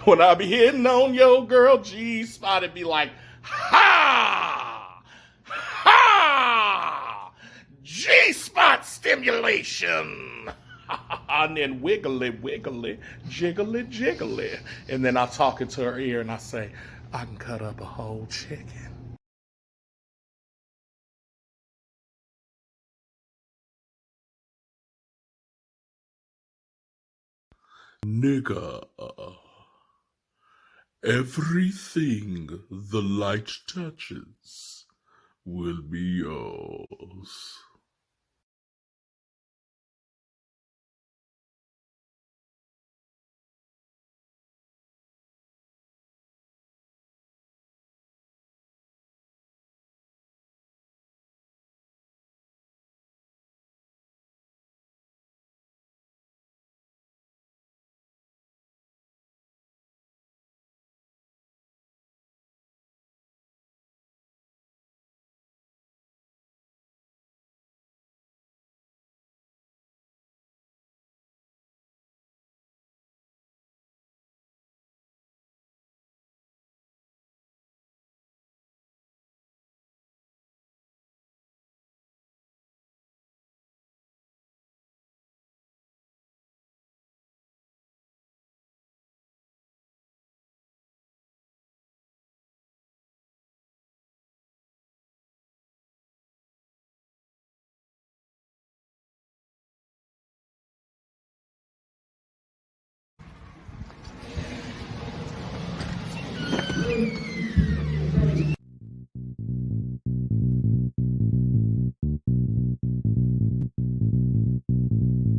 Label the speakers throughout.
Speaker 1: When I be hitting on your girl G-spot, it be like, ha! Ha! G-spot stimulation! And then wiggly, wiggly, jiggly, jiggly. And then I talk into her ear and I say, I can cut up a whole chicken. Nigga, everything the light touches will be yours.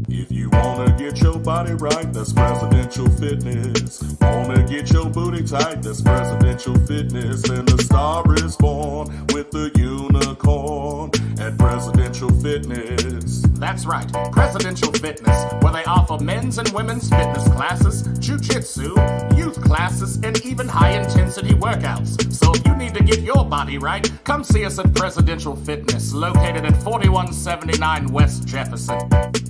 Speaker 1: If you wanna get your body right, that's presidential fitness. Wanna get your booty tight, that's presidential fitness. And the star is born with the unicorn at Presidential Fitness.
Speaker 2: That's right, Presidential Fitness, where they offer men's and women's fitness classes, jiu-jitsu, youth classes, and even high-intensity workouts. So if you need to get your body right, come see us at Presidential Fitness, located at 4179 West Jefferson.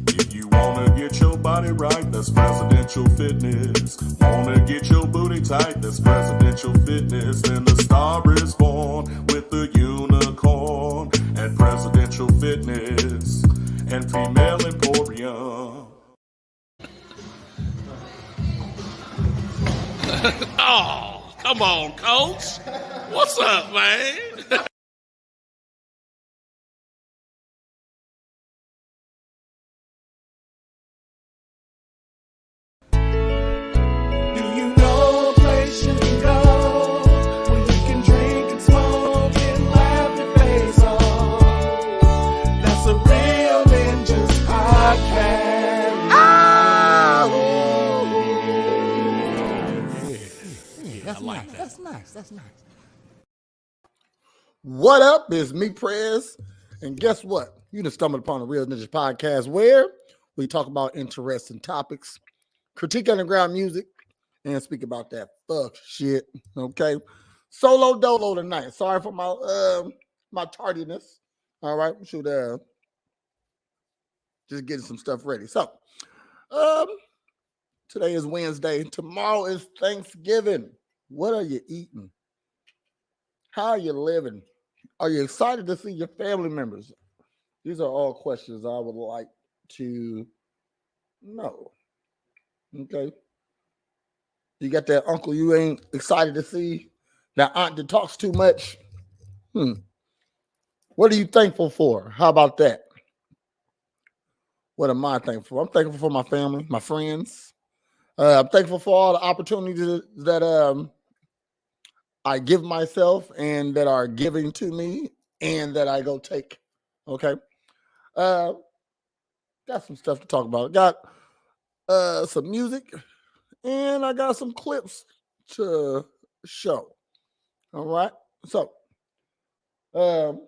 Speaker 1: If you wanna get your body right, that's Presidential Fitness. Wanna get your booty tight, that's Presidential Fitness. And the star is born with the unicorn at Presidential Fitness and Female Emporium. Oh, come on, Coach. What's up, man?
Speaker 3: That's nice. What up? It's me, Prez. And guess what? You just stumbled upon the Real Ninjas podcast where we talk about interesting topics, critique underground music, and speak about that fuck shit. Okay. Solo dolo tonight. Sorry for my tardiness. All right. We should just getting some stuff ready. So today is Wednesday. Tomorrow is Thanksgiving. What are you eating? How are you living? Are you excited to see your family members? These are all questions I would like to know. Okay. You got that uncle you ain't excited to see? That aunt that talks too much? What are you thankful for? How about that? What am I thankful for? I'm thankful for my family, my friends. I'm thankful for all the opportunities that I give myself and that are giving to me and that I go take. Okay. Got some stuff to talk about. Got some music and I got some clips to show. All right. So, got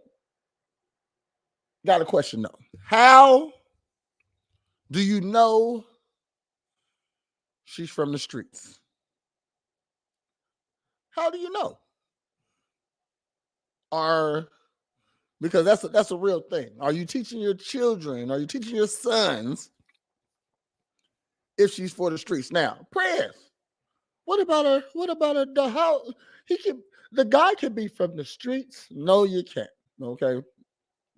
Speaker 3: a question though. How do you know she's from the streets? How do you know? Because that's a real thing. Are you teaching your children? Are you teaching your sons if she's for the streets? Now, prayers. What about her? What about her? How the guy can be from the streets? No, you can't. Okay,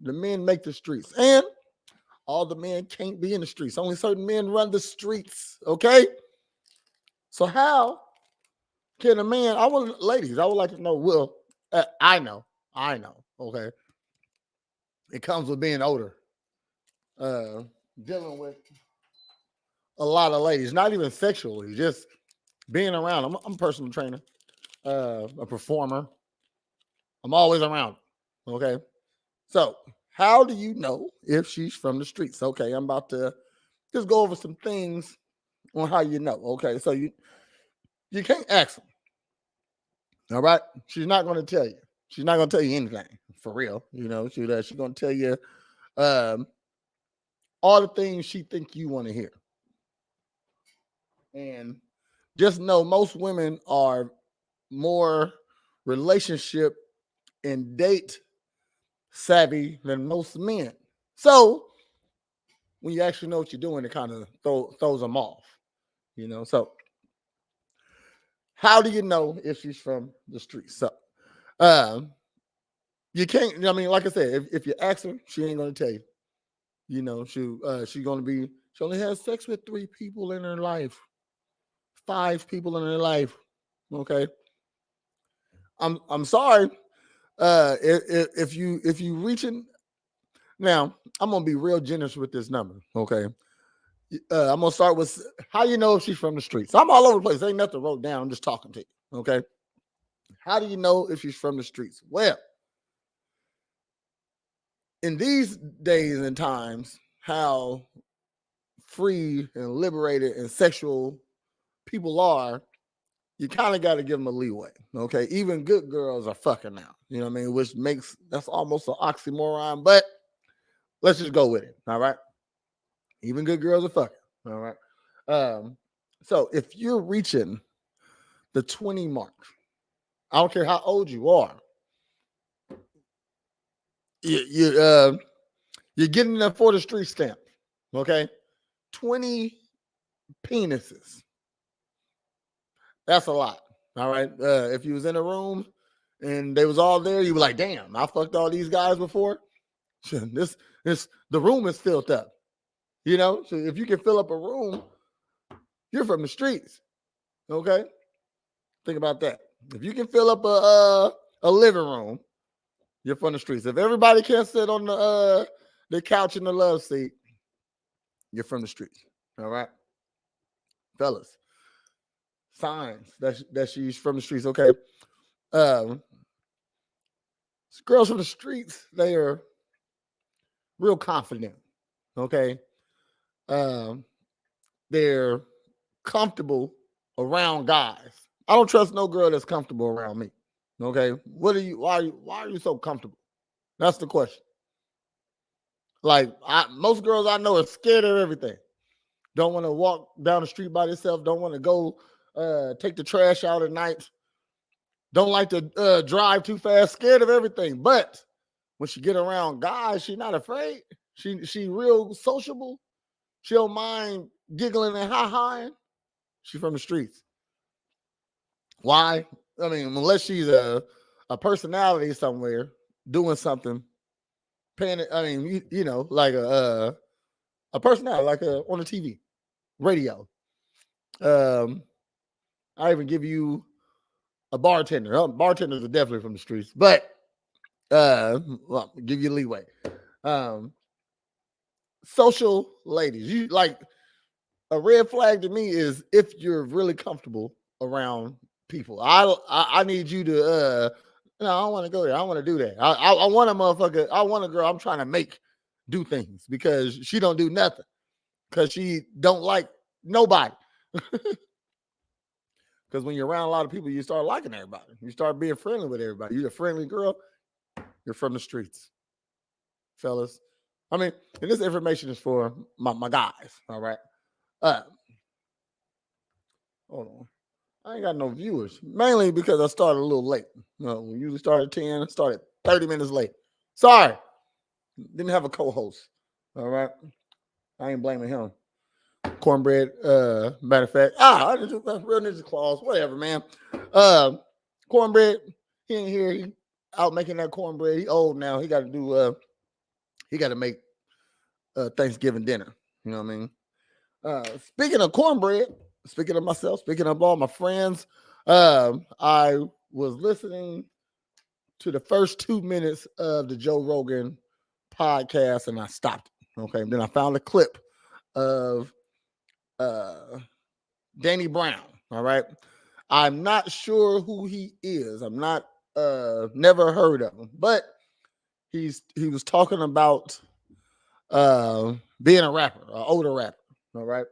Speaker 3: the men make the streets, and all the men can't be in the streets. Only certain men run the streets. Okay, so how can a man? Ladies, I would like to know. Well, I know. Okay, it comes with being older. Dealing with a lot of ladies, not even sexually, just being around. I'm a personal trainer, a performer. I'm always around. Okay. So, how do you know if she's from the streets? Okay, I'm about to just go over some things on how you know. Okay, so you can't ask them. All right, she's not going to tell you. She's not going to tell you anything for real. You know, she's going to tell you all the things she think you want to hear. And just know most women are more relationship and date savvy than most men. So when you actually know what you're doing, it kind of throws them off, you know. So how do you know if she's from the streets? So you can't. I mean, like I said, if you ask her, she ain't gonna tell you. You know, she only has sex with 3 people in her life, 5 people in her life. Okay, I'm sorry. If you reaching now, I'm gonna be real generous with this number. Okay, I'm gonna start with how you know if she's from the streets. I'm all over the place. Ain't nothing wrote down. I'm just talking to you. Okay, how do you know if she's from the streets? Well, in these days and times, how free and liberated and sexual people are, you kind of got to give them a leeway. Okay, even good girls are fucking now. You know what I mean? Which makes that's almost an oxymoron, but let's just go with it. All right. Even good girls are fucking. All right. So if you're reaching the 20 mark, I don't care how old you are, you're getting there for the street stamp. Okay. 20 penises. That's a lot. All right. If you was in a room and they was all there, you were like, damn, I fucked all these guys before. The room is filled up. You know, so if you can fill up a room, you're from the streets. Okay. Think about that. If you can fill up a living room, you're from the streets. If everybody can sit on the couch in the love seat, you're from the streets. All right. Fellas. Signs that she's from the streets. Okay. Girls from the streets, they are real confident. Okay. They're comfortable around guys. I don't trust no girl that's comfortable around me. Okay. Why are you so comfortable? That's the question. Like most girls I know are scared of everything. Don't want to walk down the street by themselves. Don't want to go take the trash out at night. Don't like to drive too fast. Scared of everything. But when she get around guys, she's not afraid. She real sociable. She don't mind giggling and ha-haing. She's from the streets. Why? I mean, unless she's a personality somewhere doing something, paying it. I mean, you know, like a personality, like on the TV, radio. I even give you a bartender. Bartenders are definitely from the streets, but well, give you leeway. Social ladies, you like a red flag to me is if you're really comfortable around people. I need you to no, I don't want to go there. I don't want to do that. I want a motherfucker. I want a girl I'm trying to make do things because she don't do nothing. Because she don't like nobody. Because when you're around a lot of people, you start liking everybody. You start being friendly with everybody. You're a friendly girl. You're from the streets, fellas. I mean, and this information is for my guys. All right. Hold on. I ain't got no viewers. Mainly because I started a little late. You know, we usually start at 10. I started 30 minutes late. Sorry. Didn't have a co-host. All right. I ain't blaming him. Cornbread. Matter of fact, Real Ninja Claus, whatever, man. Cornbread, he ain't here. He out making that cornbread. He old now. He got to do. He got to make Thanksgiving dinner. You know what I mean? Speaking of cornbread, speaking of myself, speaking of all my friends, I was listening to the first 2 minutes of the Joe Rogan podcast and I stopped it. Okay. And then I found a clip of Danny Brown. All right. I'm not sure who he is. I'm not never heard of him, but he was talking about being a rapper, an older rapper. All right.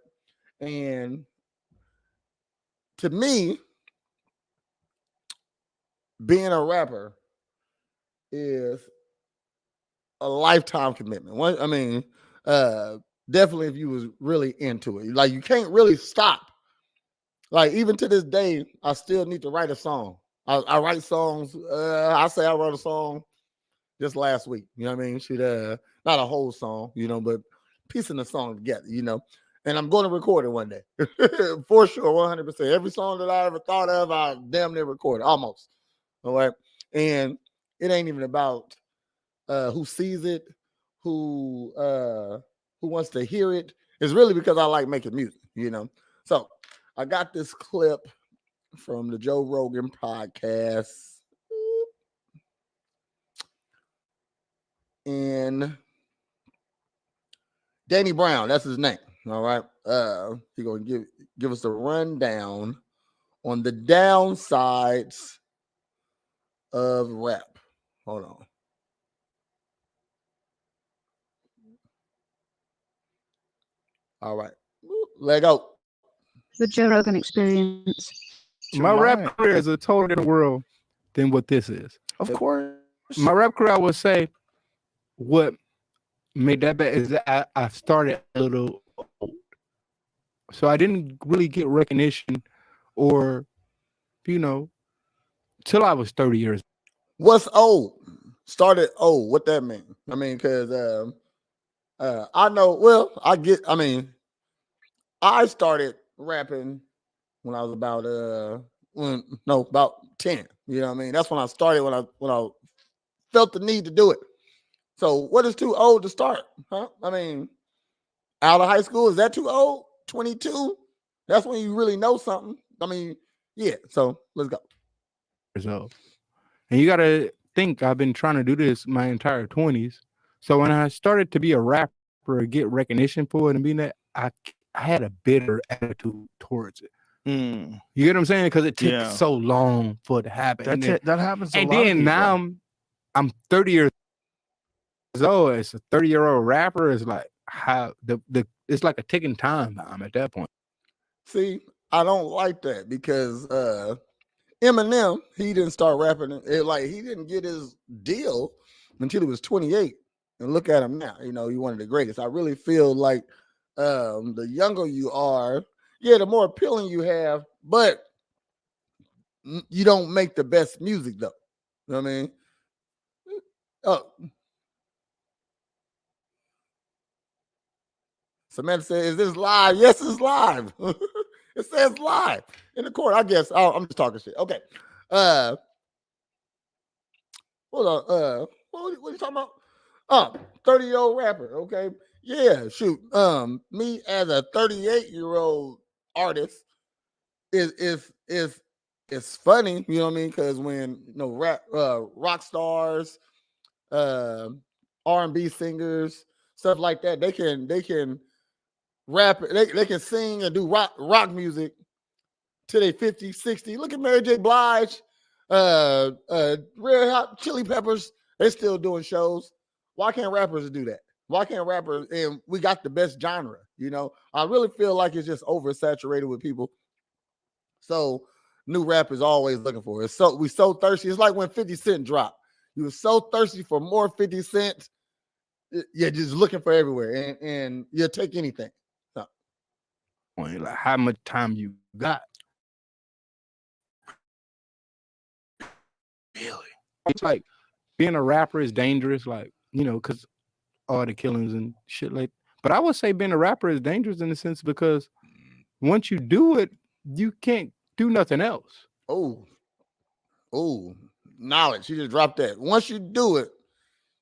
Speaker 3: And to me, being a rapper is a lifetime commitment. Definitely if you was really into it. Like, you can't really stop. Like, even to this day, I still need to write a song. I write songs. I say I wrote a song just last week. You know what I mean? Not a whole song, you know, but piecing the song together, you know. And I'm going to record it one day. For sure, 100%. Every song that I ever thought of, I damn near recorded. Almost. All right. And it ain't even about who sees it, who wants to hear it. It's really because I like making music, you know. So I got this clip from the Joe Rogan podcast. And Danny Brown, that's his name. All right. He's gonna give us a rundown on the downsides of rap. Hold on. All right. Let go.
Speaker 4: The Joe Rogan Experience.
Speaker 5: My rap career is a totally different world than what this is.
Speaker 6: Of course.
Speaker 5: My rap career, I would say, what made that bad is that I started a little old. So I didn't really get recognition or, you know, till I was 30 years.
Speaker 3: What's old? Started old. What that mean? I mean, because I know, well, I started rapping when I was about about 10. You know what I mean? That's when I started, when I felt the need to do it. So what is too old to start? Huh? I mean, out of high school, is that too old? 22? That's when you really know something. I mean, yeah. So let's go.
Speaker 5: So, and you got to think, I've been trying to do this my entire 20s. So when I started to be a rapper or get recognition for it and being that, I had a bitter attitude towards it. You get what I'm saying? Because it took so long for it to happen.
Speaker 6: That happens a lot.
Speaker 5: And then now I'm 30 years old. As a 30-year-old rapper, is like how it's like a ticking time bomb at that point.
Speaker 3: See, I don't like that because Eminem, he didn't start rapping. He didn't get his deal until he was 28. And look at him now. You know, he's one of the greatest. I really feel like the younger you are, the more appealing you have, but you don't make the best music though. You know what I mean? Oh. Samantha said, "Is this live?" Yes, it's live. It says live in the court. I guess I'm just talking shit. Okay. Hold on. What are you talking about? 30-year-old rapper. Okay. Yeah, shoot. Me as a 38-year-old artist is funny, you know what I mean? Because when rock stars, R&B singers, stuff like that, they can rap, they can sing and do rock music till they 50, 60. Look at Mary J. Blige, Red Hot Chili Peppers, they're still doing shows. Why can't rappers do that? Why can't rappers? And we got the best genre, you know. I really feel like it's just oversaturated with people. So new rap is always looking for it. So we so thirsty. It's like when 50 Cent dropped. You were so thirsty for more 50 Cent. You're just looking for everywhere, and you'll take anything. So.
Speaker 5: Like how much time you got? Really? It's like being a rapper is dangerous, like, you know, because all the killings and shit like. But I would say being a rapper is dangerous in a sense because once you do it, you can't do nothing else.
Speaker 3: Oh, knowledge. You just dropped that. Once you do it,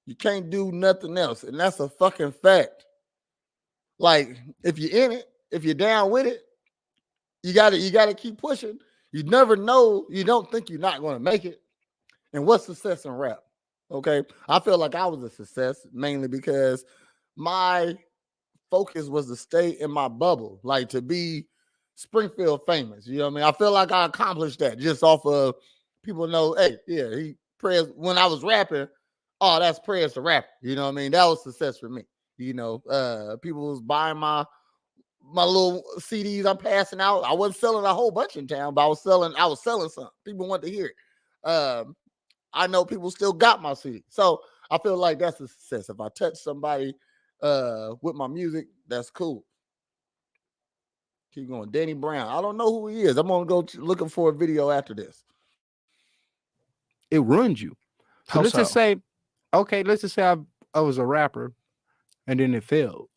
Speaker 3: you can't do nothing else. And that's a fucking fact. Like, if you're in it, if you're down with it, you gotta keep pushing. You never know. You don't think you're not going to make it. And what's success in rap? Okay. I feel like I was a success mainly because my focus was to stay in my bubble, like to be Springfield famous. You know what I mean? I feel like I accomplished that just off of people know, hey, yeah, he prayers when I was rapping. Oh, that's prayers to rap. You know what I mean? That was success for me. You know, people was buying my little CDs I'm passing out. I wasn't selling a whole bunch in town, but I was selling some. People want to hear it. I know people still got my CD. So I feel like that's a success. If I touch somebody with my music, that's cool. Keep going. Danny Brown. I don't know who he is. I'm gonna go looking for a video after this.
Speaker 5: It ruins you. So
Speaker 6: How
Speaker 5: let's just
Speaker 6: so?
Speaker 5: say, okay, let's just say I was a rapper and then it failed.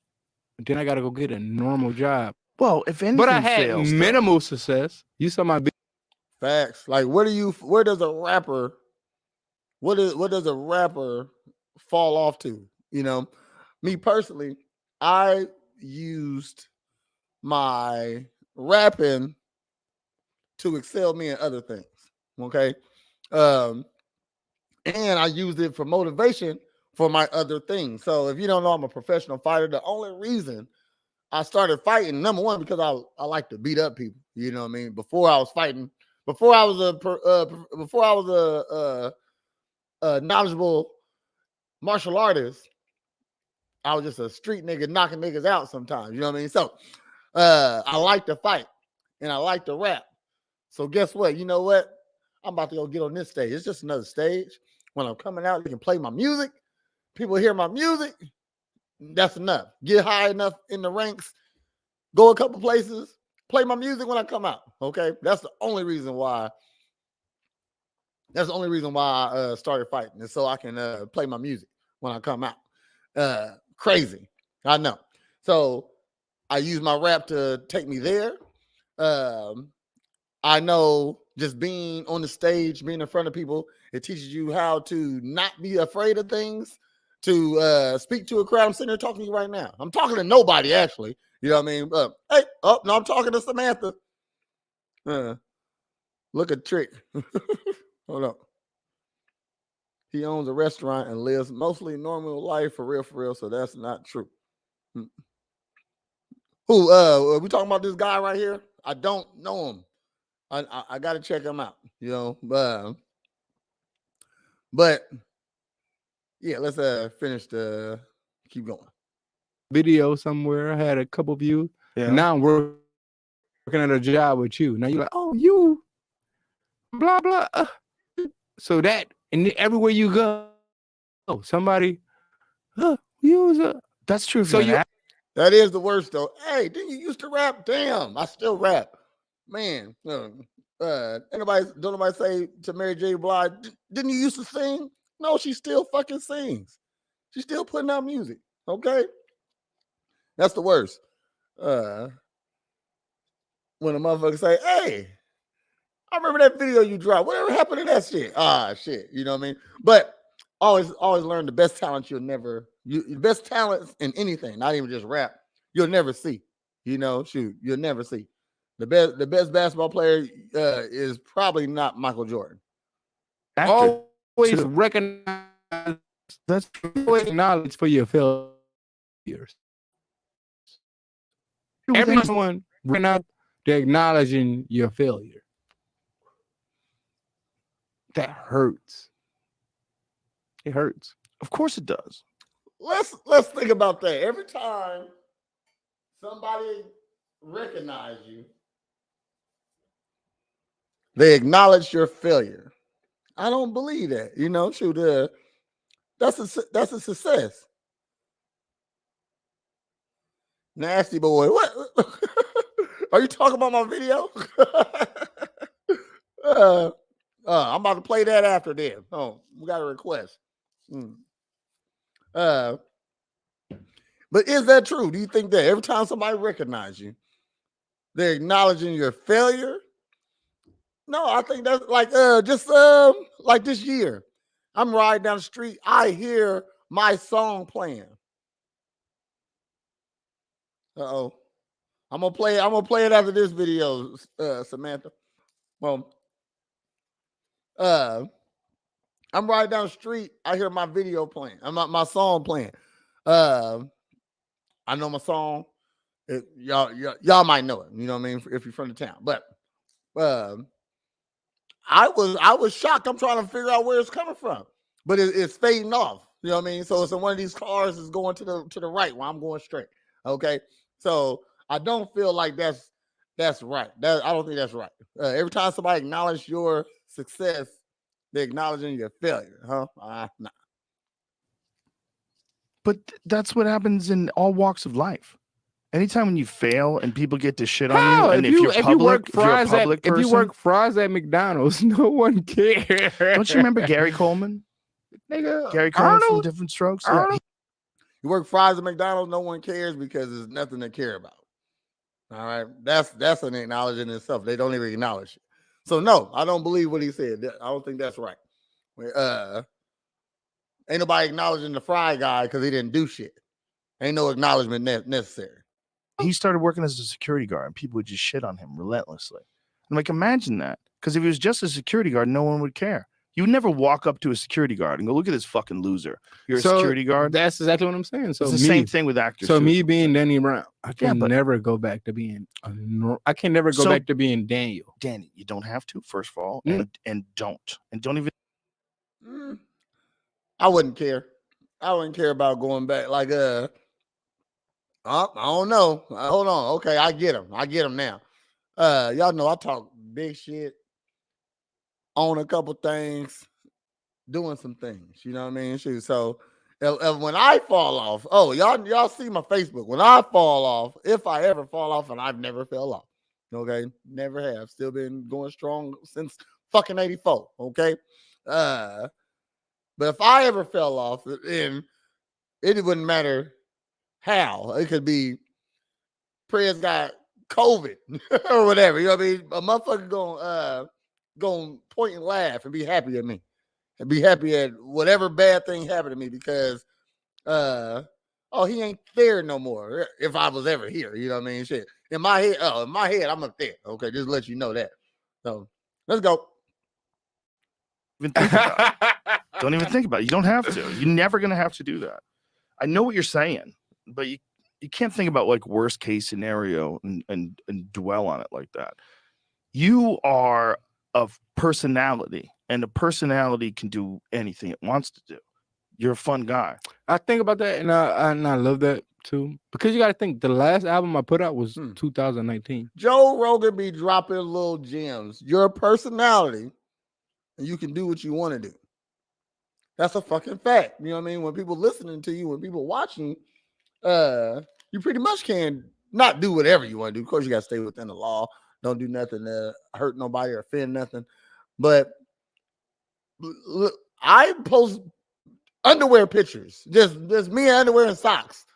Speaker 5: Then I got to go get a normal job.
Speaker 6: Well, if anything
Speaker 5: But I had
Speaker 6: fails, though,
Speaker 5: minimal success. You saw my
Speaker 3: Facts. Like, where does a rapper, what does a rapper fall off to? You know, me personally, I used my rapping to excel me in other things. Okay. And I used it for motivation for my other things. So if you don't know, I'm a professional fighter. The only reason I started fighting, number one, because I like to beat up people. You know what I mean? Before I was fighting, before I was a knowledgeable martial artist, I was just a street nigga knocking niggas out sometimes. You know what I mean? So I like to fight and I like to rap. So guess what? You know what? I'm about to go get on this stage. It's just another stage. When I'm coming out, you can play my music. People hear my music. That's enough. Get high enough in the ranks. Go a couple places. Play my music when I come out. Okay, that's the only reason why. That's the only reason why I started fighting, is so I can play my music when I come out. Crazy, I know. So I use my rap to take me there. I know just being on the stage, being in front of people, it teaches you how to not be afraid of things, to speak to a crowd. I'm sitting there talking to you right now. I'm talking to nobody, actually. You know what I mean? Hey, oh, no, I'm talking to Samantha. Look at Trick. Hold on. He owns a restaurant and lives mostly normal life, for real, so that's not true. Who, are we talking about this guy right here? I don't know him. I got to check him out, you know. But yeah, let's finish the keep going.
Speaker 5: video somewhere. I had a couple views.
Speaker 6: yeah.
Speaker 5: And now I'm working at a job with you. Now you're like, oh, you, blah, blah. So that, and everywhere you go, somebody, use a.
Speaker 6: That's true.
Speaker 5: So you,
Speaker 3: That is the worst, though. Hey, didn't you used to rap? Damn, I still rap. Man, don't nobody say to Mary J. Blige, didn't you used to sing? No, she still fucking sings. She's still putting out music. Okay. That's the worst. When a motherfucker say, hey, I remember that video you dropped. Whatever happened to that shit? Ah, shit. You know what I mean? But always learn the best talent the best talents in anything, not even just rap, you'll never see. You know, you'll never see. The best basketball player is probably not Michael Jordan.
Speaker 5: always
Speaker 6: True.
Speaker 5: recognize,
Speaker 6: That's
Speaker 5: always acknowledge for your failures. Everyone recognize, they're acknowledging your failure. That hurts. It hurts.
Speaker 6: Of course it does.
Speaker 3: Let's think about that. Every time somebody recognizes you, they acknowledge your failure. I don't believe that. You know, shoot, that's a success. Nasty boy. What? Are you talking about my video? I'm about to play that after then. Oh, we got a request. But is that true? Do you think that every time somebody recognizes you, they're acknowledging your failure? No, I think that's like just like this year. I'm riding down the street, I hear my song playing. Uh-oh. I'm gonna play it after this video, Samantha. Well, I'm riding down the street, I hear my video playing. My song playing. I know my song. Y'all might know it, you know what I mean, if you're from the town. But I was shocked. I'm trying to figure out where it's coming from, but it's fading off. You know what I mean? So it's in one of these cars is going to the right while I'm going straight. Okay, so I don't feel like that's right. I don't think that's right. Every time somebody acknowledges your success, they're acknowledging your failure, huh? Nah.
Speaker 6: But that's what happens in all walks of life. Anytime when you fail and people get to shit on you, and if you work fries
Speaker 5: at McDonald's, no one cares.
Speaker 6: Don't you remember Gary Coleman?
Speaker 5: Nigga,
Speaker 6: Gary Coleman from Different Strokes. Yeah.
Speaker 3: You work fries at McDonald's, no one cares because there's nothing to care about. All right, that's an acknowledgement in itself. They don't even acknowledge it. So no, I don't believe what he said. I don't think that's right. Ain't nobody acknowledging the fry guy because he didn't do shit. Ain't no acknowledgement necessary.
Speaker 6: He started working as a security guard and people would just shit on him relentlessly. I'm like, imagine that. Because if he was just a security guard, no one would care. You would never walk up to a security guard and go, look at this fucking loser. You're a security guard.
Speaker 5: That's exactly what I'm saying. So
Speaker 6: it's the same thing with actors.
Speaker 5: So me being Danny Brown, I can never go back to being back to being Daniel.
Speaker 6: Danny, you don't have to, first of all, and don't even.
Speaker 3: I wouldn't care. I wouldn't care about going back. Like I don't know. Hold on. Okay, I get him now. Y'all know I talk big shit, own a couple things, doing some things. You know what I mean? Shoot. So if when I fall off, y'all see my Facebook. When I fall off, if I ever fall off, and I've never fell off. Okay, never have. Still been going strong since fucking 84. Okay. But if I ever fell off, then it wouldn't matter how. It could be Prez got COVID or whatever. You know what I mean? A motherfucker going point and laugh and be happy at me. And be happy at whatever bad thing happened to me because he ain't there no more. If I was ever here, you know what I mean? Shit. In my head, I'm up there. Okay, just let you know that. So let's go.
Speaker 6: Even think about it. Don't even think about it. You don't have to. You're never gonna have to do that. I know what you're saying, but you can't think about like worst case scenario and dwell on it like that. You are a personality, and a personality can do anything it wants to do. You're a fun guy.
Speaker 5: I think about that, and I love that too, because you got to think the last album I put out was 2019.
Speaker 3: Joe Rogan be dropping little gems. You're a personality, and you can do what you want to do. That's a fucking fact. You know what I mean? When people listening to you, when people watching, you pretty much can not do whatever you want to do. Of course, you got to stay within the law. Don't do nothing to hurt nobody or offend nothing. But look, I post underwear pictures, just me in underwear and socks.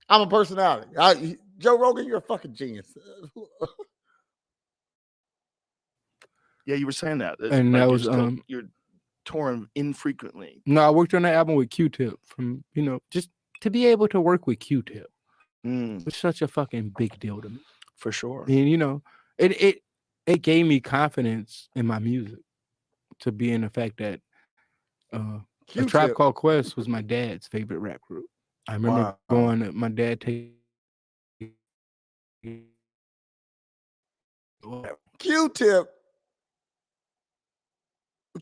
Speaker 3: I'm a personality. Joe Rogan, you're a fucking genius.
Speaker 6: Yeah, you were saying that,
Speaker 5: and like that was
Speaker 6: you're touring infrequently.
Speaker 5: No, I worked on that album with Q-Tip. From just to be able to work with Q-Tip was such a fucking big deal to me,
Speaker 6: for sure.
Speaker 5: And it gave me confidence in my music to be in the fact that A Tribe Called Quest was my dad's favorite rap group. I remember going to my dad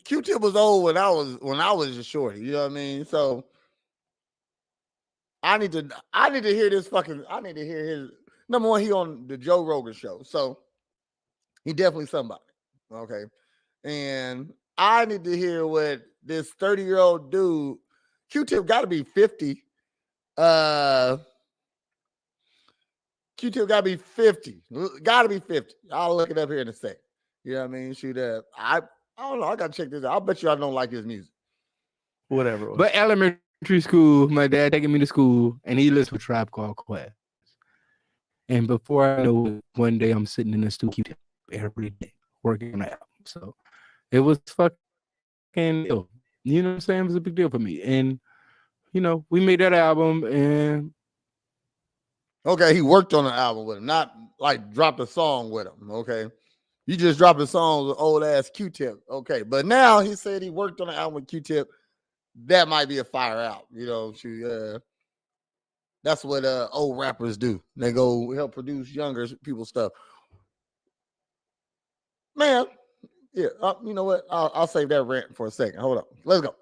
Speaker 3: Q-Tip was old when I was a shorty, you know what I mean? So I need to hear this I need to hear his number one. He on the Joe Rogan show, so he definitely somebody. Okay. And I need to hear what this 30-year-old dude, Q-Tip got to be 50. Q-Tip got to be 50. Got to be 50. I'll look it up here in a sec. You know what I mean? Shoot up. I don't know. I got to check this out. I'll bet you I don't like his music.
Speaker 6: Whatever.
Speaker 5: But Elementary school, my dad taking me to school, and he listened to Tribe Called Quest. And before I know it, one day I'm sitting in the studio every day working on the album. So it was fucking deal. You know what I'm saying? It was a big deal for me. And you know, we made that album, and
Speaker 3: Okay, he worked on the album with him, not like dropped a song with him. Okay, you just dropped a song with old ass Q-Tip. Okay, but now he said he worked on the album with Q-Tip. That might be a fire out. You know, that's what old rappers do. They go help produce younger people's stuff. Man, yeah, you know what? I'll save that rant for a second. Hold on, let's go.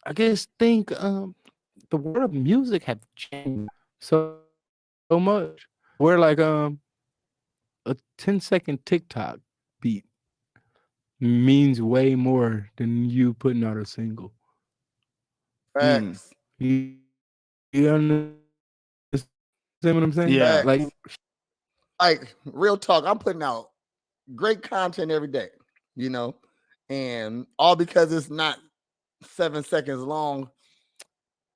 Speaker 5: I guess think the world of music have changed so much. Where like a 10-second TikTok beat means way more than you putting out a single.
Speaker 3: Facts.
Speaker 5: You understand what I'm saying?
Speaker 6: Yeah.
Speaker 3: Like real talk. I'm putting out great content every day, you know, and all because it's not 7 seconds long,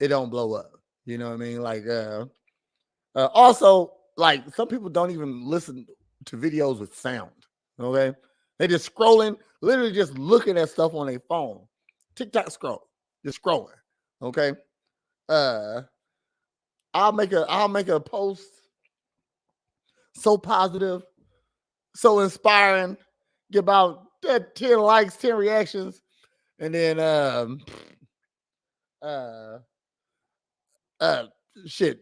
Speaker 3: it don't blow up. You know what I mean? Like, also, like some people don't even listen to videos with sound. Okay, they just scrolling, literally just looking at stuff on their phone. TikTok scroll, just scrolling. Okay, I'll make a post so positive, so inspiring, get about 10 likes, 10 reactions, and then Sharkeisha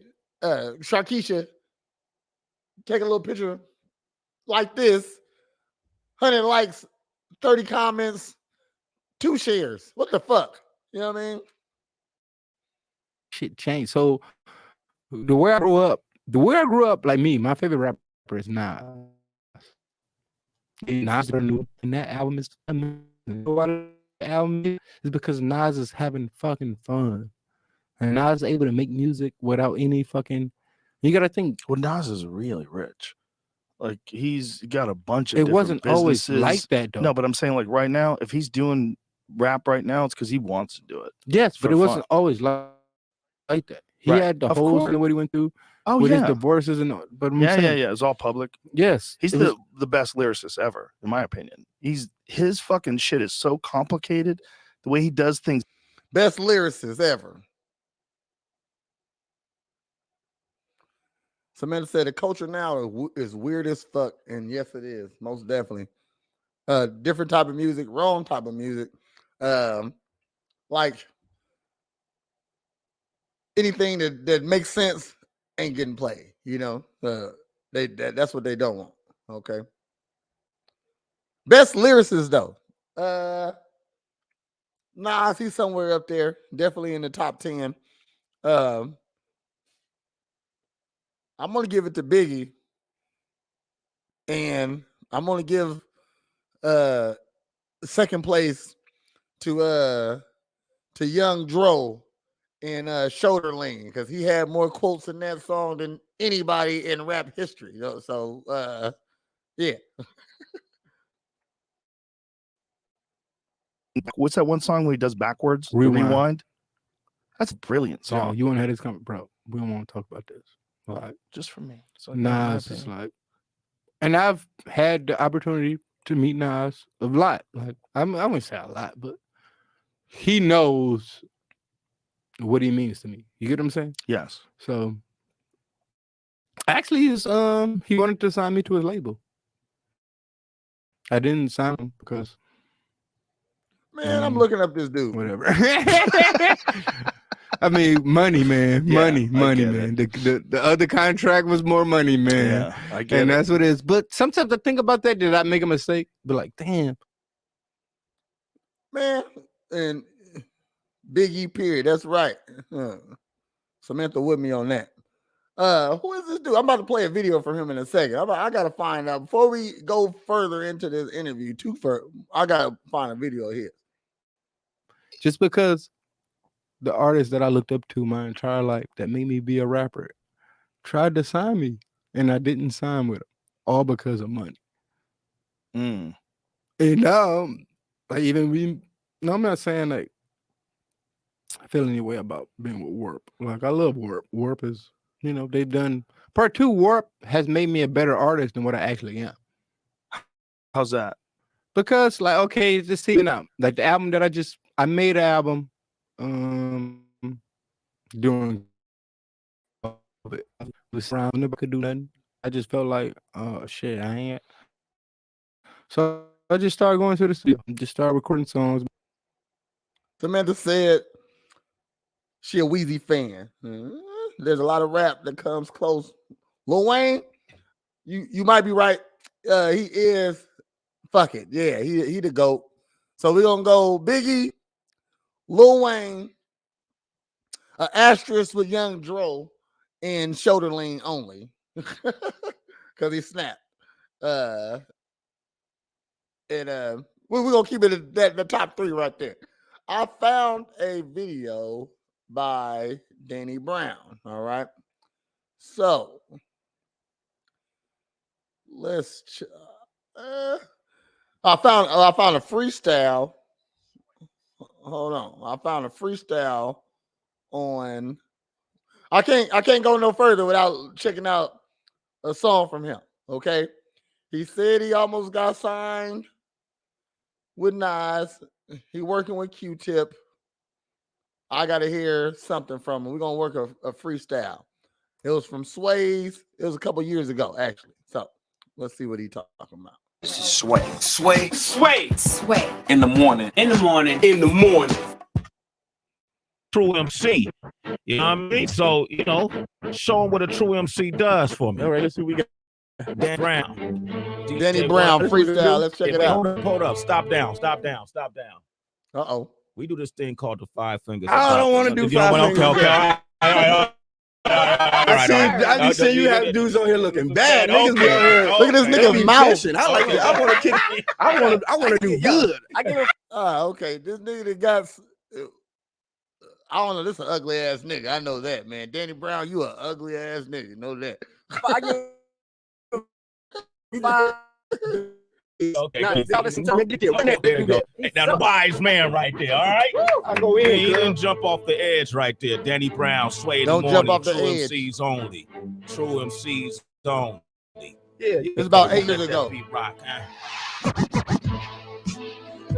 Speaker 3: take a little picture like this, 100 likes, 30 comments, 2 shares. What the fuck? You know what I mean?
Speaker 5: Shit changed. So the way I grew up, like me, my favorite rapper is Nas. Nas are new, and that album is is because Nas is having fucking fun, and Nas is able to make music without any fucking. You gotta think.
Speaker 6: Well, Nas is really rich. Like he's got a bunch of.
Speaker 5: It
Speaker 6: different
Speaker 5: wasn't always
Speaker 6: businesses.
Speaker 5: like that though.
Speaker 6: No, but I'm saying like right now, if he's doing rap right now, it's because he wants to do it.
Speaker 5: Yes, but
Speaker 6: for
Speaker 5: it wasn't
Speaker 6: fun.
Speaker 5: always like that. He
Speaker 6: Right.
Speaker 5: had the
Speaker 6: Of
Speaker 5: whole
Speaker 6: course.
Speaker 5: thing what he went through
Speaker 6: Oh
Speaker 5: with his
Speaker 6: yeah,
Speaker 5: divorces and all. But I'm
Speaker 6: yeah.
Speaker 5: saying,
Speaker 6: It's all public.
Speaker 5: yes,
Speaker 6: He's
Speaker 5: it was-
Speaker 6: the best lyricist ever, in my opinion. His fucking shit is so complicated. The way he does things.
Speaker 3: Best lyricist ever. Samantha said the culture now is weird as fuck, and yes, it is most definitely. Different type of music, wrong type of music. Like anything that makes sense ain't getting played. You know, that's what they don't want. Okay. Best lyricist though. Nas, he's somewhere up there, definitely in the top 10. I'm gonna give it to Biggie, and I'm gonna give second place to Young Dro in Shoulder Lean, because he had more quotes in that song than anybody in rap history. You know? So yeah.
Speaker 6: What's that one song where he does backwards? The
Speaker 5: Rewind.
Speaker 6: Rewind. That's a brilliant
Speaker 5: So
Speaker 6: song.
Speaker 5: you want to have this comment, bro? We don't want to talk about this. Like
Speaker 6: Just for me. So I can have my
Speaker 5: Nas is
Speaker 6: opinion.
Speaker 5: like, and I've had the opportunity to meet Nas a lot. Like I wouldn't say a lot, but he knows what he means to me. You get what I'm saying?
Speaker 6: Yes.
Speaker 5: So actually, he wanted to sign me to his label. I didn't sign him because
Speaker 3: Man, I'm looking up this dude.
Speaker 5: whatever. I mean, money, man.
Speaker 6: Yeah,
Speaker 5: money,
Speaker 6: I get
Speaker 5: man. The other contract was more money, man.
Speaker 6: Yeah, I get
Speaker 5: And
Speaker 6: it.
Speaker 5: that's what it is. But sometimes I think about that. Did I make a mistake? Be like, damn.
Speaker 3: Man, and Biggie, period. That's right. Samantha with me on that. Who is this dude? I'm about to play a video from him in a second. I gotta find out before we go further into this interview. I gotta find a video of his.
Speaker 5: Just because the artists that I looked up to my entire life that made me be a rapper tried to sign me, and I didn't sign with them, all because of money.
Speaker 6: Mm.
Speaker 5: And now, like even No, I'm not saying like I feel any way about being with Warp. Like I love Warp. Warp is, they've done part 2. Warp has made me a better artist than what I actually am.
Speaker 6: How's that?
Speaker 5: Because like, okay, just even out. Like the album that I made an album during COVID. I was around, nobody could do nothing. I just felt like, oh shit, I ain't. So I just started going to the studio, just started recording songs.
Speaker 3: Samantha said she a Weezy fan. There's a lot of rap that comes close. Lil Wayne, you might be right. He is. Fuck it, yeah, he the GOAT. So we're gonna go Biggie, Lil Wayne, an asterisk with Young Dro, and shoulder lean only, because he snapped. And we're gonna keep it at the top 3 right there. I found a video by Danny Brown. All right, so let's. I found a freestyle. Hold on, I found a freestyle on. I can't go no further without checking out a song from him. Okay, he said he almost got signed with Nas. He working with Q-Tip. I got to hear something from him. We're going to work a freestyle. It was from Sway's. It was a couple years ago, actually. So let's see what he's talking about.
Speaker 7: This is Sway. Sway.
Speaker 8: Sway.
Speaker 7: Sway. In the morning.
Speaker 8: In the morning.
Speaker 7: In the morning.
Speaker 8: True MC. You know what I mean? So, show him what a true MC does for me.
Speaker 5: All right, let's see what we got.
Speaker 8: Dan Brown.
Speaker 3: Danny Brown freestyle. Let's check it out.
Speaker 8: Hold up. Stop down.
Speaker 3: Uh-oh.
Speaker 8: We do this thing called the 5 fingers.
Speaker 5: I don't want to do 5 fingers.
Speaker 8: Okay.
Speaker 5: I just see you have dudes on here looking bad. Niggas be on here.
Speaker 3: Look at this nigga's mouth.
Speaker 5: I like it. I want to kick. I want to do good. I give
Speaker 3: okay. This nigga that got. I don't know. This is an ugly ass nigga. I know that, man. Danny Brown, you an ugly ass nigga. Know that.
Speaker 8: Okay. Now the wise man right there. All right.
Speaker 5: I go in.
Speaker 8: He didn't jump off the edge right there. Danny Brown, Sway.
Speaker 3: Don't jump off the
Speaker 8: True
Speaker 3: edge.
Speaker 8: MCs only. True MCs only.
Speaker 5: Yeah.
Speaker 3: It's about 8 years ago.
Speaker 8: Rock,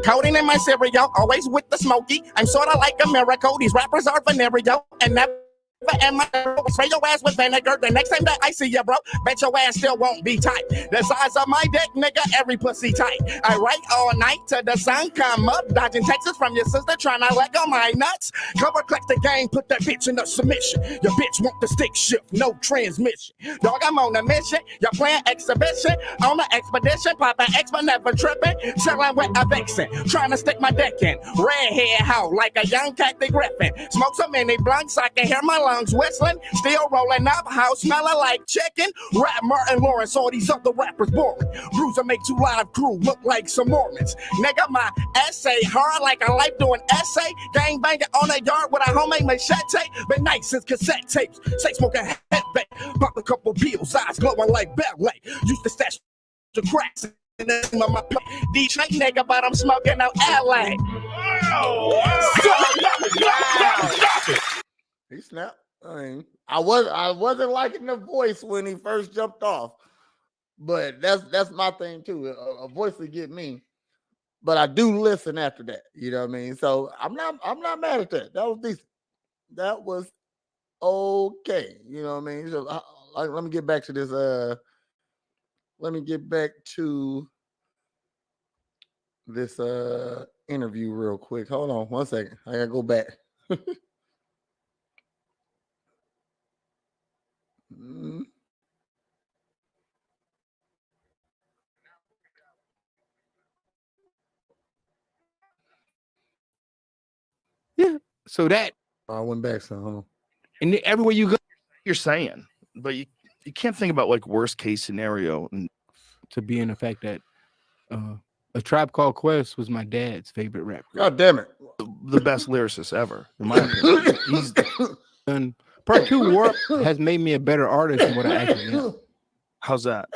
Speaker 2: Codeine in my cereal, always with the smoky. I'm sort of like a miracle. These rappers are venereal and never am I spray your ass with vinegar. The next time that I see you, bro, bet your ass still won't be tight. The size of my dick, nigga, every pussy tight. I write all night till the sun come up, dodging texts from your sister, trying to let go my nuts. Cover click the game, put that bitch in a submission. Your bitch want the stick shift, no transmission. Dog, I'm on a mission. You're playing exhibition on the expedition. Popping X, but never tripping. Chilling with a vixen, trying to stick my dick in. Red hair hoe like a young Kathy Griffin. Smoke so many blunts I can hear my lungs whistling. Still rolling up, house smelling like chicken. Rap Martin Lawrence, all these other rappers boring. Bruiser make 2 live crew look like some Mormons. Nigga, my essay hard like a life doing essay. Gang banging on a yard with a homemade machete. Been nice since cassette tapes. Say smoking headbang. Pop a couple pills, eyes glowing like ballet. Used to stash the cracks in the name of my play. DJ nigga, but I'm smoking out LA.
Speaker 3: He snapped. I wasn't liking the voice when he first jumped off, but that's my thing too. A voice to get me, but I do listen after that. You know what I mean? So I'm not mad at that. That was decent. That was okay. You know what I mean? So let me get back to this. Let me get back to this interview real quick. Hold on 1 second. I gotta go back.
Speaker 5: Yeah. So that
Speaker 3: I went back, so hold on.
Speaker 5: and everywhere you go,
Speaker 6: You're saying, but you can't think about like worst case scenario. And
Speaker 5: to be in the fact that A Tribe Called Quest was my dad's favorite rapper.
Speaker 3: God damn it.
Speaker 6: the best lyricist ever. In my opinion. He's
Speaker 5: And part 2 Warp has made me a better artist than what I actually am.
Speaker 6: how's that?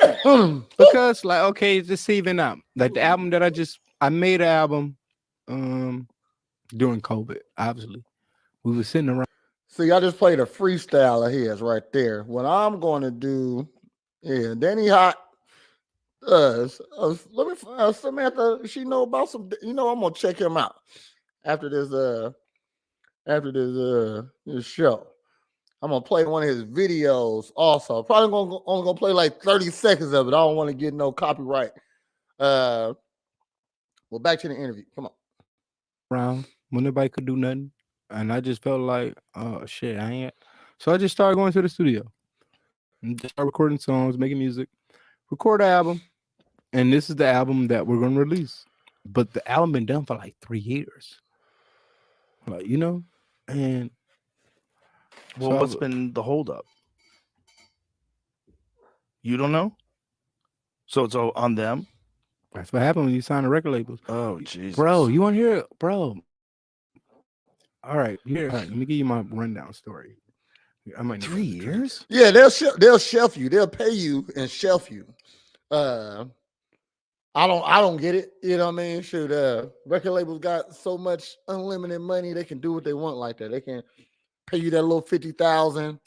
Speaker 5: Because like, okay, just even out. Like the album that I made an album during COVID. Obviously, we were sitting around.
Speaker 3: See, I just played a freestyle of his right there. What I'm going to do, yeah, Danny Hot. Let me Samantha. She know about some. You know, I'm gonna check him out after this. This show. I'm gonna play one of his videos also. Probably only gonna play like 30 seconds of it. I don't want to get no copyright. Well, back to the interview. Come on.
Speaker 5: Around when nobody could do nothing, and I just felt like, oh shit, I ain't. So I just started going to the studio and just start recording songs, making music, record an album, and this is the album that we're gonna release. But the album been done for like 3 years, like and
Speaker 6: Well,
Speaker 5: so
Speaker 6: what's been the holdup? You don't know? So it's all on them?
Speaker 5: that's what happened when you sign a record label.
Speaker 6: Oh, Jesus.
Speaker 5: Bro, you want to hear it? Bro. All right, here. All right, let me give you my rundown story. I might need
Speaker 6: 3 years?
Speaker 3: Yeah, they'll shelf you. They'll pay you and shelf you. I don't get it. You know what I mean? Shoot, record labels got so much unlimited money, they can do what they want like that. They can pay you that little 50,000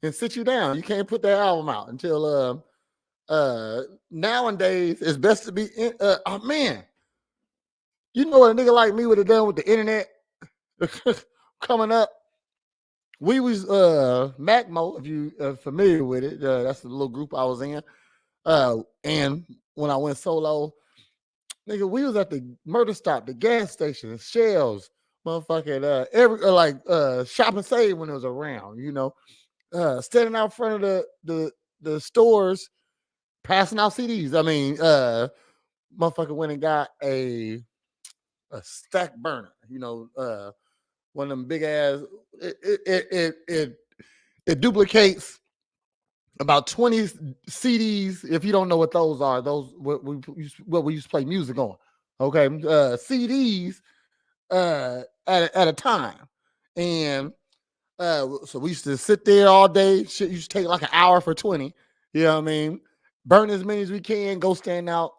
Speaker 3: and sit you down. You can't put that album out until nowadays it's best to be in oh man. You know what a nigga like me would have done with the internet coming up? We was Macmo, if you are familiar with it. That's the little group I was in. And when I went solo, nigga, we was at the murder stop, the gas station, Shells, motherfucking every Shop and Save when it was around, standing out front of the stores, passing out CDs. I mean, motherfucker went and got a stack burner, one of them big ass. It duplicates about 20 CDs. If you don't know what those are, those what we used to play music on. Okay, CDs at a time, and so we used to sit there all day. Shit used to take like an hour for 20. You know what I mean? Burn as many as we can. Go stand out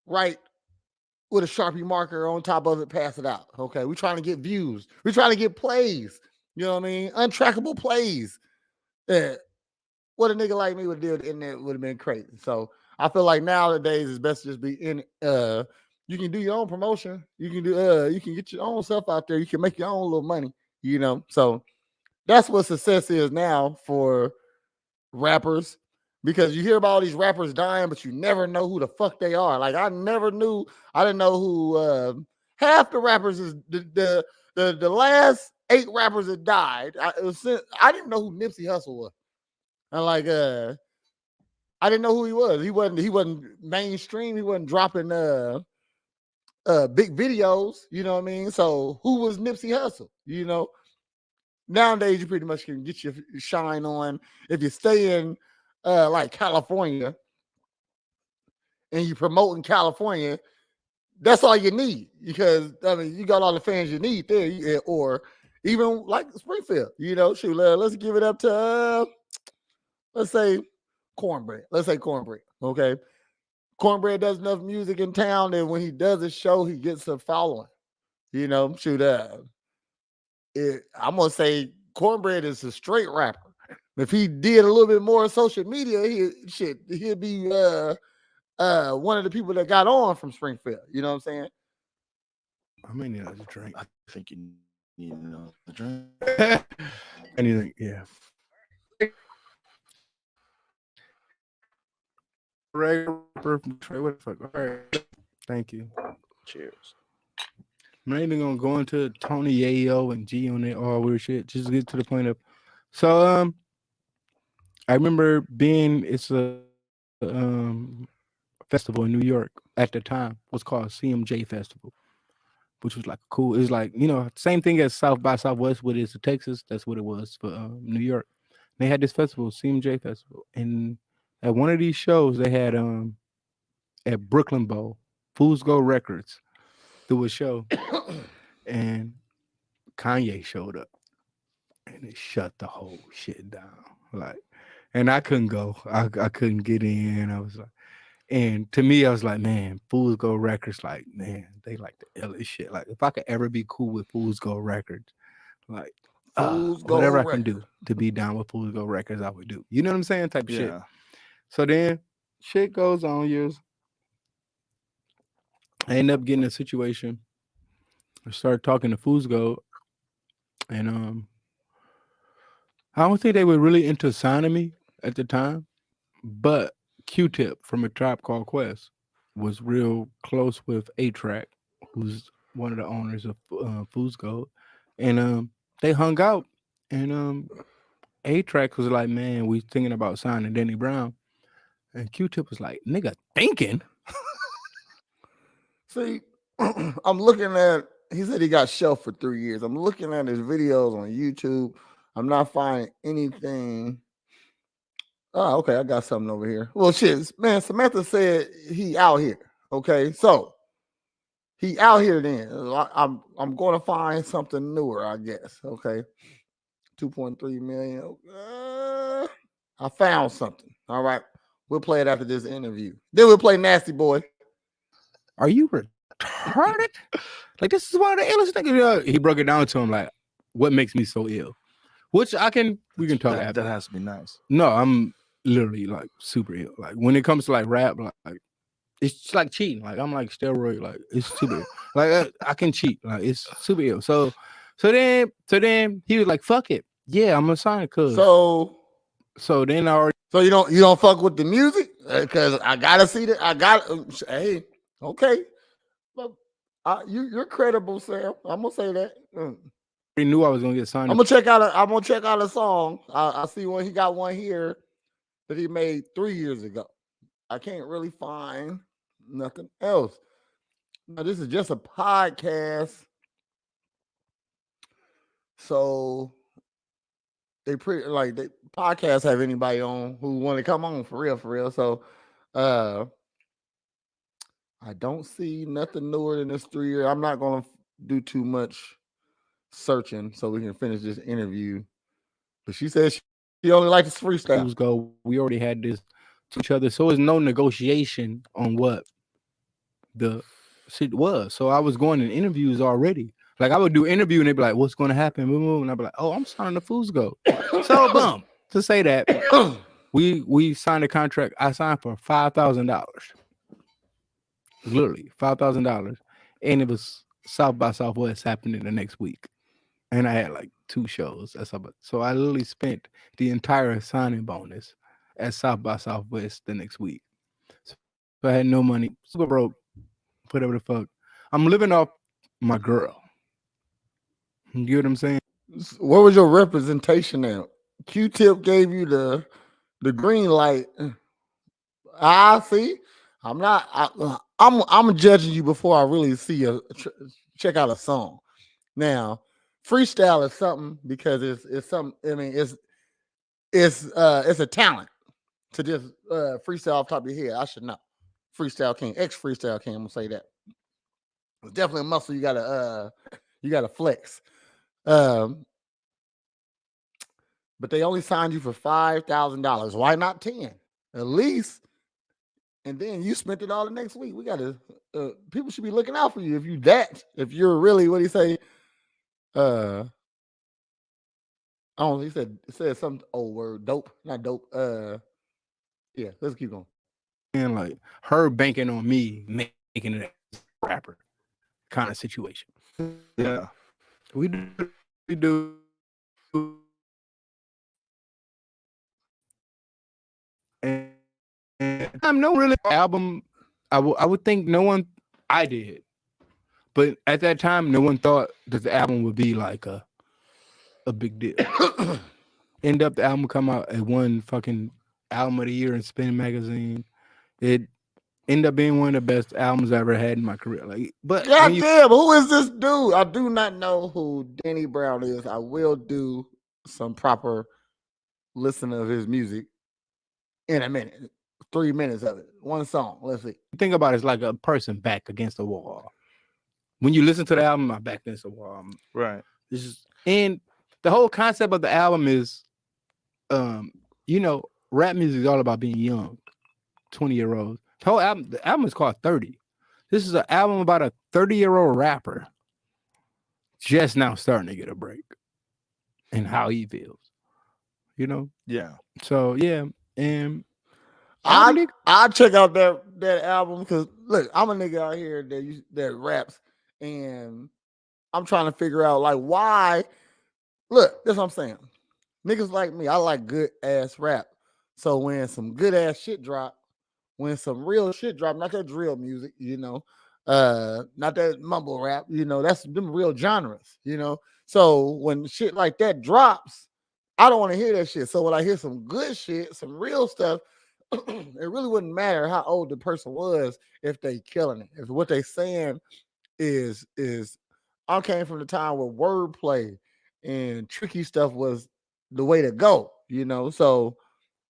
Speaker 3: right with a Sharpie marker on top of it, pass it out. Okay, we're trying to get views. We're trying to get plays. You know what I mean? Untrackable plays. What a nigga like me would do with the internet would have been crazy. So I feel like nowadays it's best to just be in. You can do your own promotion. You can do. You can get your own stuff out there. You can make your own little money. So that's what success is now for rappers. Because you hear about all these rappers dying, but you never know who the fuck they are. Like I never knew. I didn't know who half the rappers is the last 8 rappers that died. I didn't know who Nipsey Hussle was. And like I didn't know who he was. He wasn't mainstream. He wasn't dropping big videos. You know what I mean? So who was Nipsey Hussle? Nowadays you pretty much can get your shine on if you stay in like California and you promote in California. That's all you need, because I mean you got all the fans you need there, or even like Springfield. Shoot, let's give it up to let's say Cornbread. Okay, Cornbread does enough music in town that when he does a show, he gets a following. Shoot, I'm gonna say Cornbread is a straight rapper. If he did a little bit more social media, he'd be one of the people that got on from Springfield. You know what I'm saying?
Speaker 5: I may need another drink.
Speaker 6: I think you need another drink.
Speaker 5: Anything, yeah. Regular from Detroit. What the fuck? All right. Thank you.
Speaker 6: Cheers.
Speaker 5: I'm not even gonna go into Tony Yayo and G on it all weird shit. Just get to the point of. So I remember it's a festival in New York at the time. It was called CMJ Festival, which was like cool. It's like same thing as South by Southwest, what it is to Texas. That's what it was for New York. They had this festival, CMJ Festival, and at one of these shows they had at Brooklyn Bowl, Fools Go Records, there was a show, and Kanye showed up, and it shut the whole shit down. Like, and I couldn't go. I couldn't get in. I was like, And to me, I was like, man, Fools Gold Records, like, man, they like the illest shit. Like, if I could ever be cool with Fools Gold Records, like,
Speaker 3: Fools
Speaker 5: whatever I
Speaker 3: Gold
Speaker 5: can do
Speaker 3: Records.
Speaker 5: to be down with Fools Gold Records, I would do. You know what I'm saying? Type of shit.
Speaker 6: Yeah.
Speaker 5: So then shit goes on years. I end up getting a situation. I started talking to Fools Gold, and I don't think they were really into signing me at the time, but Q-Tip from A Tribe Called Quest was real close with A-Track, who's one of the owners of Fools Gold, and they hung out, and A-Track was like, man, we thinking about signing Danny Brown, and Q-Tip was like, nigga, thinking?
Speaker 3: See, I'm looking at. He said he got shelved for 3 years. I'm looking at his videos on YouTube. I'm not finding anything. Oh, okay. I got something over here. Well, shit, man. Samantha said he out here. Okay, so he out here. Then I'm going to find something newer, I guess. Okay, 2.3 million. I found something. All right, we'll play it after this interview. Then we'll play Nasty Boy.
Speaker 5: Are you retarded? Like, this is one of the illest things. He broke it down to him, like, what makes me so ill? Which we can talk after.
Speaker 6: That has to be nice.
Speaker 5: No, I'm literally like super ill. Like, when it comes to like rap, like it's just like cheating. Like, I'm like steroid. Like, it's super ill. Like, I can cheat. Like, it's super ill. So then he was like, fuck it. Yeah, I'm gonna sign it. So then I already.
Speaker 3: So you don't fuck with the music because I gotta see that. I got. Hey, okay. But you're credible, Sam. I'm gonna say that.
Speaker 5: knew I was gonna get signed.
Speaker 3: I'm gonna check out a song. I see one. He got one here that he made 3 years ago. I can't really find nothing else. Now, this is just a podcast, so they podcasts have anybody on who want to come on for real. So I don't see nothing newer than this 3 year. I'm not gonna do too much searching so we can finish this interview. But she said she only likes to freestyle.
Speaker 5: Go. We already had this to each other, so there's no negotiation on what the shit was. So I was going in interviews already. Like, I would do interview and they'd be like, "What's going to happen?" And I'd be like, "Oh, I'm signing the Fools Gold." So boom, to say that we signed a contract. I signed for $5,000, literally $5,000, and it was South by Southwest happening the next week. And I had like 2 shows. So I literally spent the entire signing bonus at South by Southwest the next week. So I had no money, super broke, whatever the fuck. I'm living off my girl. You get what I'm saying?
Speaker 3: What was your representation at? Q-Tip gave you the green light. I see. I'm judging you before I really see check out a song. Now, freestyle is something because it's something. I mean, it's a talent to just freestyle off the top of your head. I should know. Freestyle king, ex-freestyle king. I'm gonna say that. It's definitely a muscle you gotta flex. But they only signed you for $5,000. Why not 10? At least. And then you spent it all the next week. We gotta people should be looking out for you if you're really, what do you say? I don't know, he said some old word, dope, not dope. Yeah, let's keep going.
Speaker 5: And like her banking on me making it a rapper kind of situation.
Speaker 6: Yeah.
Speaker 5: We do. And I'm no really album. I would think no one. I did, but at that time, no one thought that the album would be like a big deal. End up the album come out at one fucking album of the year in Spin magazine. It ended up being one of the best albums I ever had in my career. Like, but
Speaker 3: God damn, who is this dude? I do not know who Danny Brown is. I will do some proper listen of his music in a minute. 3 minutes of it. One song. Let's see.
Speaker 5: Think about it as like a person back against the wall. When you listen to the album, I'm back against the wall.
Speaker 6: Right.
Speaker 5: And the whole concept of the album is, rap music is all about being young, 20-year-olds. The album is called 30. This is an album about a 30-year-old rapper just now starting to get a break and how he feels. You know?
Speaker 6: Yeah.
Speaker 5: So yeah, and
Speaker 3: I check out that album because look, I'm a nigga out here that raps, and I'm trying to figure out like why. Look, that's what I'm saying. Niggas like me, I like good ass rap. So when some good ass shit drop, when some real shit drop, not that drill music, not that mumble rap, that's them real genres, So when shit like that drops, I don't want to hear that shit. So when I hear some good shit, some real stuff, it really wouldn't matter how old the person was if they killing it. If what they saying is I came from the time where wordplay and tricky stuff was the way to go, So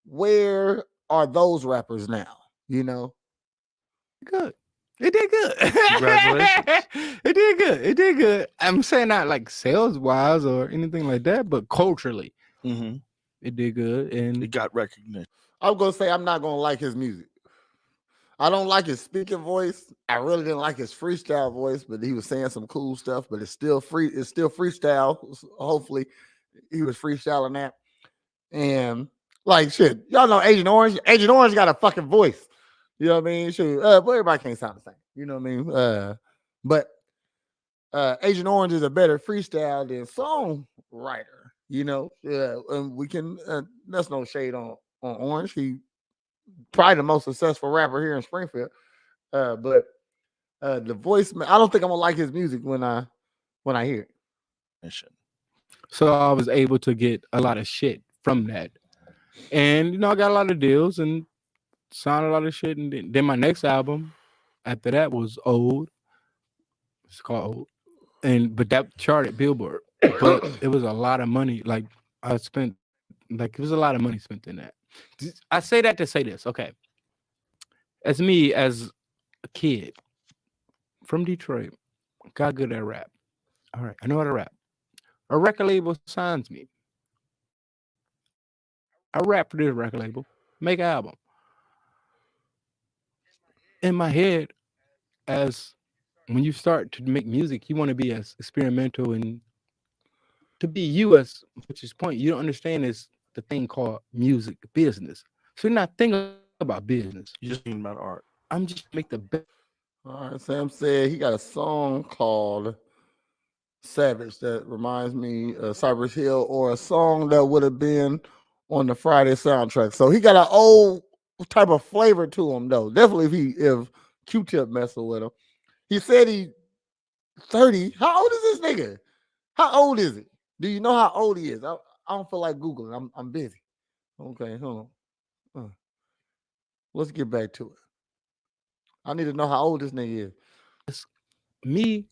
Speaker 3: where are those rappers now?
Speaker 5: Good. It did good.
Speaker 6: Congratulations.
Speaker 5: It did good. It did good. I'm saying not like sales wise or anything like that, but culturally, it did good. And
Speaker 6: It got recognition.
Speaker 3: I'm gonna say I'm not gonna like his music. I don't like his speaking voice. I really didn't like his freestyle voice, but he was saying some cool stuff. But it's still free. It's still freestyle. Hopefully, he was freestyling that. And like shit, y'all know Agent Orange. Agent Orange got a fucking voice. You know what I mean? Shoot, but everybody can't sound the same. You know what I mean? But Agent Orange is a better freestyle than songwriter. And we can. That's no shade on Orange. He probably the most successful rapper here in Springfield. But the voice, I don't think I'm gonna like his music when I hear it.
Speaker 5: So I was able to get a lot of shit from that, and I got a lot of deals and signed a lot of shit. And then my next album after that was Old. It's called Old, but that charted Billboard. But it was a lot of money. Like I spent, it was a lot of money spent in that. I say that to say this, okay? As me, as a kid from Detroit, got good at rap. All right, I know how to rap. A record label signs me. I rap for this record label, make an album. In my head, as when you start to make music, you want to be as experimental and to be you, as which is point you don't understand is the thing called music business. So you're not thinking about business.
Speaker 6: You're just thinking about art.
Speaker 5: I'm just make the best.
Speaker 3: All right, Sam said he got a song called Savage that reminds me of Cypress Hill, or a song that would have been on the Friday soundtrack. So he got an old type of flavor to him, though. Definitely if Q-Tip messing with him. He said he 30. How old is this nigga? How old is he? Do you know how old he is? I don't feel like Googling. I'm busy. Okay, hold on. Let's get back to it. I need to know how old this nigga is.
Speaker 5: Me,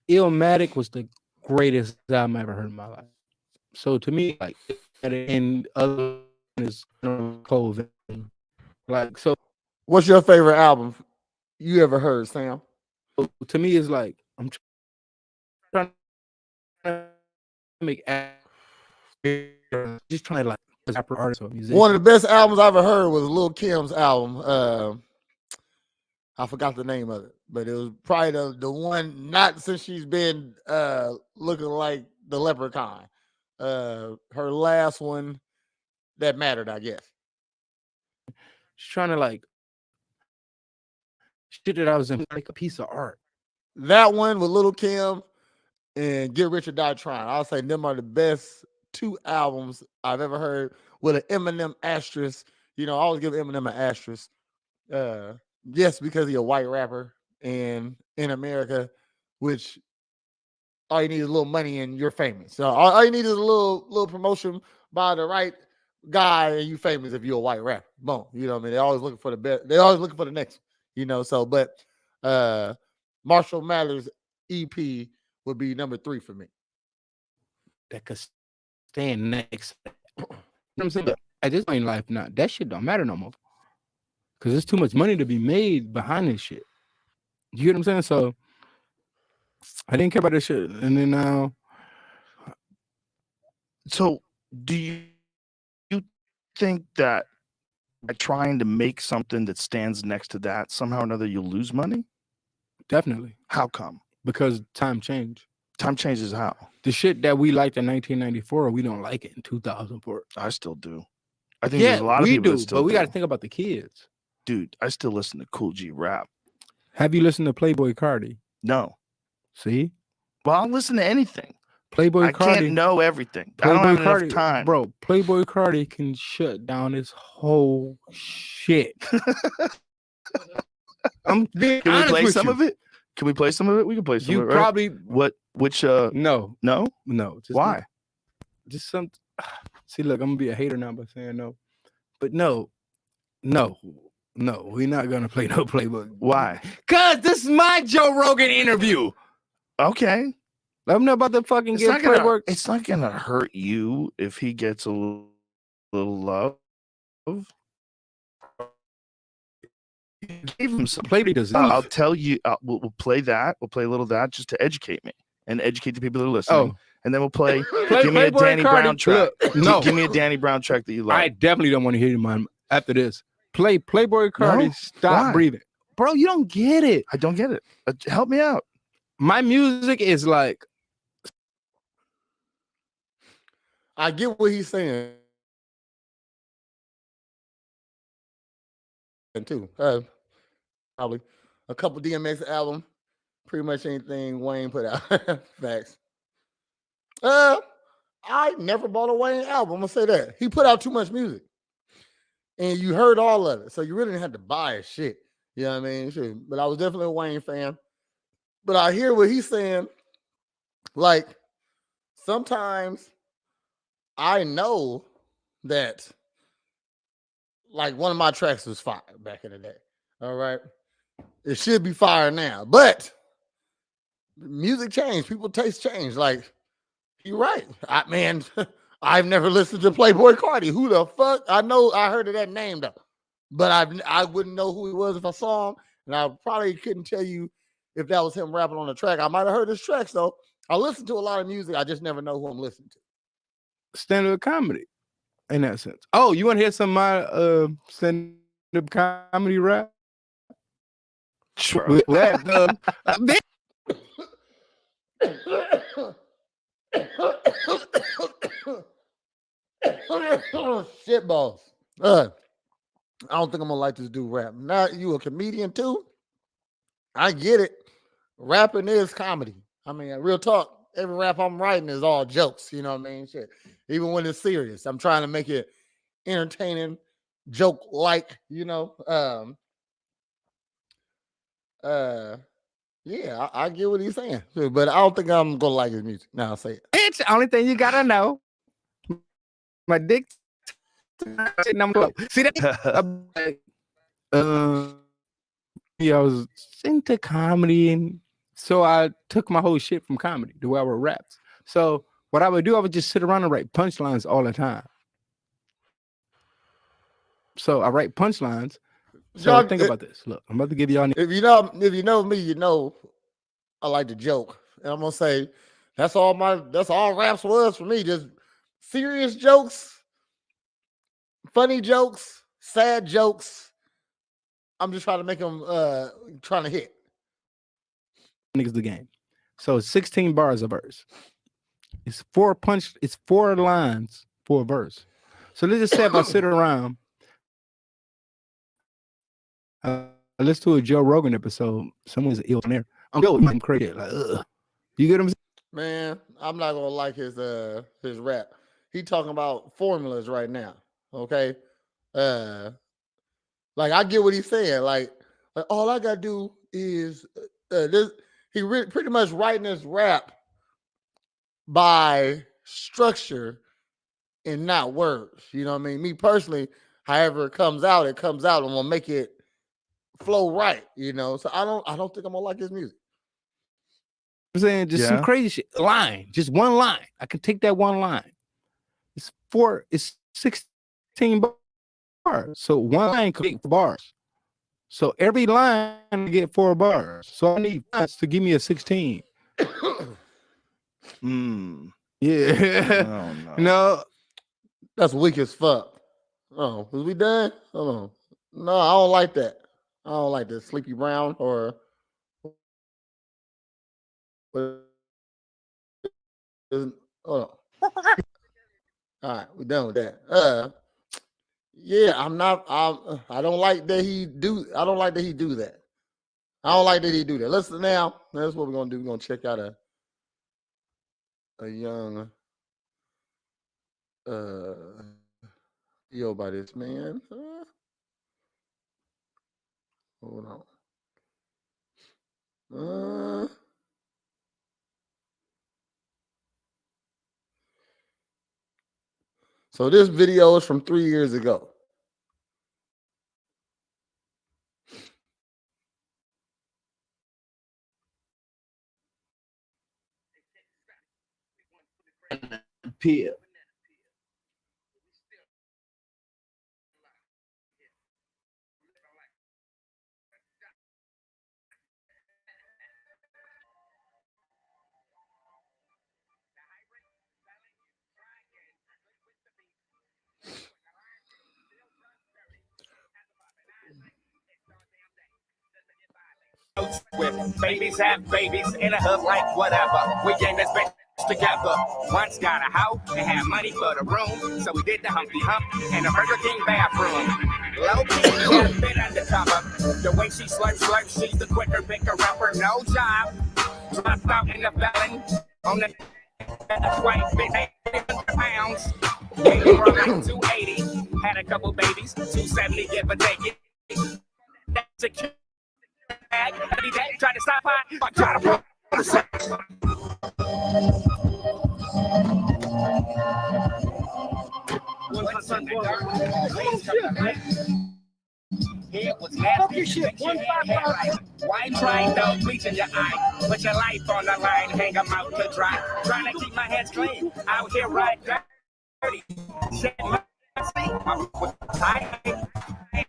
Speaker 5: Illmatic was the greatest album I ever heard in my life. So to me, like, and other is Cove. Like, so
Speaker 3: what's your favorite album you ever heard, Sam?
Speaker 5: To me, it's like I'm trying to make just trying to like rapper artist or musician.
Speaker 3: One of the best albums I ever heard was Lil Kim's album. I forgot the name of it, but it was probably the one, not since she's been looking like the leprechaun. Her last one that mattered, I guess.
Speaker 5: She's trying to like shit that I was in like a piece of art.
Speaker 3: That one with Lil Kim and Get Rich or Die Trying. I'll say them are the best two albums I've ever heard, with an Eminem asterisk. I always give Eminem an asterisk. Yes, because he's a white rapper, and in America, which all you need is a little money and you're famous. So all you need is a little promotion by the right guy and you famous if you're a white rapper. Boom. You know what I mean? They're always looking for the best. They're always looking for the next one. So, but Marshall Mathers EP would be number 3 for me.
Speaker 5: That could stand next. You know what I'm saying? But at this point in life, now that shit don't matter no more. Because there's too much money to be made behind this shit. You get what I'm saying? So I didn't care about this shit. And then now.
Speaker 6: So do you think that by trying to make something that stands next to that, somehow or another you'll lose money?
Speaker 5: Definitely.
Speaker 6: How come?
Speaker 5: Because time changed.
Speaker 6: Time changes how?
Speaker 5: The shit that we liked in 1994, we don't like it in 2004.
Speaker 6: I still do. I think there's a lot of
Speaker 5: we
Speaker 6: people
Speaker 5: do,
Speaker 6: that still
Speaker 5: but we got to
Speaker 6: do.
Speaker 5: think about the kids.
Speaker 6: Dude, I still listen to Cool G rap.
Speaker 5: Have you listened to Playboy Cardi?
Speaker 6: No.
Speaker 5: See?
Speaker 6: Well, I'll listen to anything.
Speaker 5: Playboy
Speaker 6: I
Speaker 5: Cardi.
Speaker 6: can't know everything. I don't
Speaker 5: Playboy
Speaker 6: have
Speaker 5: Cardi,
Speaker 6: enough time.
Speaker 5: bro. Playboy Cardi can shut down this whole shit. I'm being
Speaker 6: Can we
Speaker 5: honest
Speaker 6: play
Speaker 5: with
Speaker 6: some
Speaker 5: you.
Speaker 6: of it? Can we play some of it? We can play some
Speaker 5: You
Speaker 6: of it. Right?
Speaker 5: probably
Speaker 6: Which
Speaker 5: no,
Speaker 6: no?
Speaker 5: just
Speaker 6: Why?
Speaker 5: Just some. See, look, I'm gonna be a hater now by saying no, but no, we're not gonna play no Playboy.
Speaker 6: Why?
Speaker 5: Cause this is my Joe Rogan interview.
Speaker 6: Okay.
Speaker 5: I'm not about to fucking
Speaker 6: It's
Speaker 5: get
Speaker 6: not, gonna,
Speaker 5: Playboy.
Speaker 6: it's not gonna hurt you if he gets a little love. Give him some.
Speaker 5: Playboy does.
Speaker 6: I'll tell you. We'll play that. We'll play a little of that just to educate me and educate the people that are listening.
Speaker 5: Oh,
Speaker 6: And then we'll play.
Speaker 5: play
Speaker 6: Give me a
Speaker 5: Playboy
Speaker 6: Danny
Speaker 5: Cardi.
Speaker 6: Brown track.
Speaker 5: Look, no,
Speaker 6: Give me a Danny Brown track that you like.
Speaker 5: I definitely don't want to hear mine after this. Play Playboy Cardi.
Speaker 6: No?
Speaker 5: Stop
Speaker 6: Why?
Speaker 5: breathing, bro. You don't get it.
Speaker 6: I don't get it. Help me out.
Speaker 5: My music is like
Speaker 3: I get what he's saying. And too, probably a couple DMX album, pretty much anything Wayne put out. Facts. I never bought a Wayne album. I'm gonna say that he put out too much music, and you heard all of it, so you really didn't have to buy his shit. You know what I mean? Sure. But I was definitely a Wayne fan. But I hear what he's saying. Like sometimes I know that. Like one of my tracks was fire back in the day. All right. It should be fire now. But music changed. People taste change. Like, you're right. I've never listened to Playboy Cardi. Who the fuck? I know I heard of that name though. But I wouldn't know who he was if I saw him. And I probably couldn't tell you if that was him rapping on the track. I might have heard his tracks though. I listen to a lot of music. I just never know who I'm listening to.
Speaker 5: stand-up comedy in that sense. Oh, you want to hear some of my stand-up comedy rap?
Speaker 6: Sure.
Speaker 3: Shit balls. I don't think I'm gonna like this dude rap. Now you a comedian too? I get it. Rapping is comedy. I mean, real talk. Every rap I'm writing is all jokes. You know what I mean? Shit. Even when it's serious, I'm trying to make it entertaining, joke like. You know. Yeah, I get what he's saying, but I don't think I'm gonna like his music. Now I'll say it.
Speaker 5: It's the only thing you gotta know. My dick. Number 12. See that? Yeah, I was into comedy, and so I took my whole shit from comedy, the way I would rap. So what I would do, I would just sit around and write punchlines all the time. So I write punchlines. So
Speaker 3: Y'all,
Speaker 5: think about this. Look, I'm about to give y'all.
Speaker 3: If you know me, you know I like to joke, and I'm gonna say that's all raps was for me. Just serious jokes, funny jokes, sad jokes. I'm just trying to make them trying to hit.
Speaker 5: Niggas the game. So it's 16 bars a verse. It's 4 lines for a verse. So let's just say if I sit around, I listen to a Joe Rogan episode, someone's ill in there. I'm crazy. Like, ugh. You get what I'm saying?
Speaker 3: Man, I'm not gonna like his rap. He talking about formulas right now. Okay. Like I get what he's saying. Like all I gotta do is this. He pretty much writing his rap by structure and not words. You know what I mean? Me personally, however it comes out, I'm gonna make it flow right. You know, so I don't think I'm gonna like his music.
Speaker 5: I'm saying just some crazy shit. Line, just one line. I can take that one line. It's 16 bars. So one line could make 4 bars. So every line I get 4 bars. So I need lines to give me a 16.
Speaker 6: Yeah.
Speaker 5: Yeah.
Speaker 6: Oh, no.
Speaker 5: No.
Speaker 3: That's weak as fuck. Oh, was we done? Hold on. No, I don't like that. I don't like that. Sleepy Brown or what is, hold on. All right, we're done with that. Yeah, I don't like that he do. I don't like that he do that. I don't like that he do that. Listen now. That's what we're gonna do. We're gonna check out a young video by this man. Hold on. So this video is from 3 years ago.
Speaker 9: Pia.
Speaker 2: With babies have babies in a hood like whatever. We gang this bitch together. Once got a house and had money for the room, so we did the Humpty Hump in the Burger King bathroom. Low key, a bit undercover. The way she slurps, she's the quicker picker upper. No job, dropped out in the felon on the white bitch, 800 pounds. Came from like 280, had a couple babies, 270 give or take it. That's a cute. Try to stop by. Try to it was nasty. Why try though? Bleach in your eye. Put your life on the line. Hang them out to dry. Trying to keep my hands clean. Out here right dirty. Shit,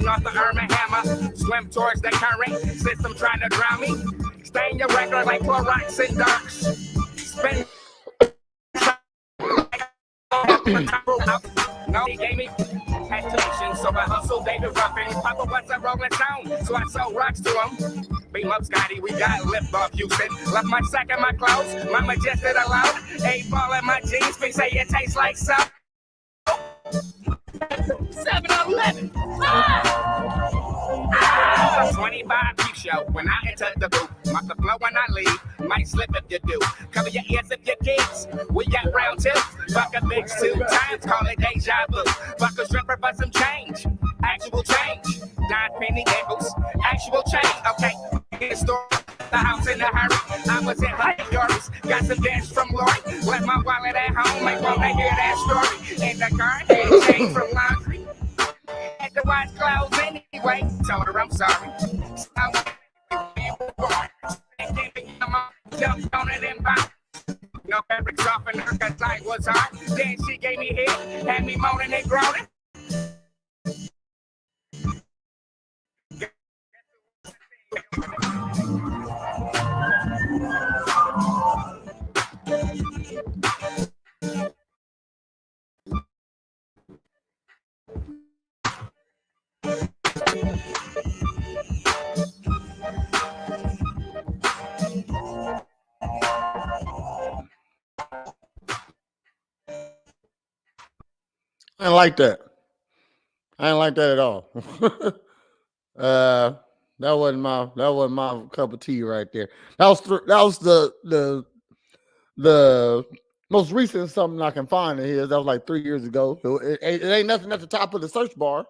Speaker 2: off the Irma hammer, swim towards the current system trying to drown me. Stain your record like Clorox and Darks. Spin. No, he gave me attention, so I hustled David Ruffin. Papa was a Rolling Stone, so I sold rocks to him. Beam up, Scotty, we got lip off Houston. Left my sack in my clothes, mama just did alone. 8 ball in my jeans, they say it tastes like soap. 7-Eleven. 25 peep show when I enter the booth. Mark the flow when I leave. Might slip if you do. Cover your ears if you kids. We got round 2. Fuck a bitch 2 times. Call it deja vu. Fuck a stripper for some change. Actual change. 9 penny nickels. Actual change. Okay. Get a story. The house in a hurry. I was in Hunter Doris. Got some dance from Lori. Left my wallet at home. Ain't wanna hear that story. In the car, had change from laundry. Had to wash clothes anyway. Told her I'm sorry. Jumped on it and bounced. No fabrics off in her cause life was hard. Then she gave me head. Had me moaning and groaning.
Speaker 3: I didn't like that. I didn't like that at all. That wasn't my cup of tea right there. That was the most recent something I can find in here. That was like 3 years ago. So it ain't nothing at the top of the search bar.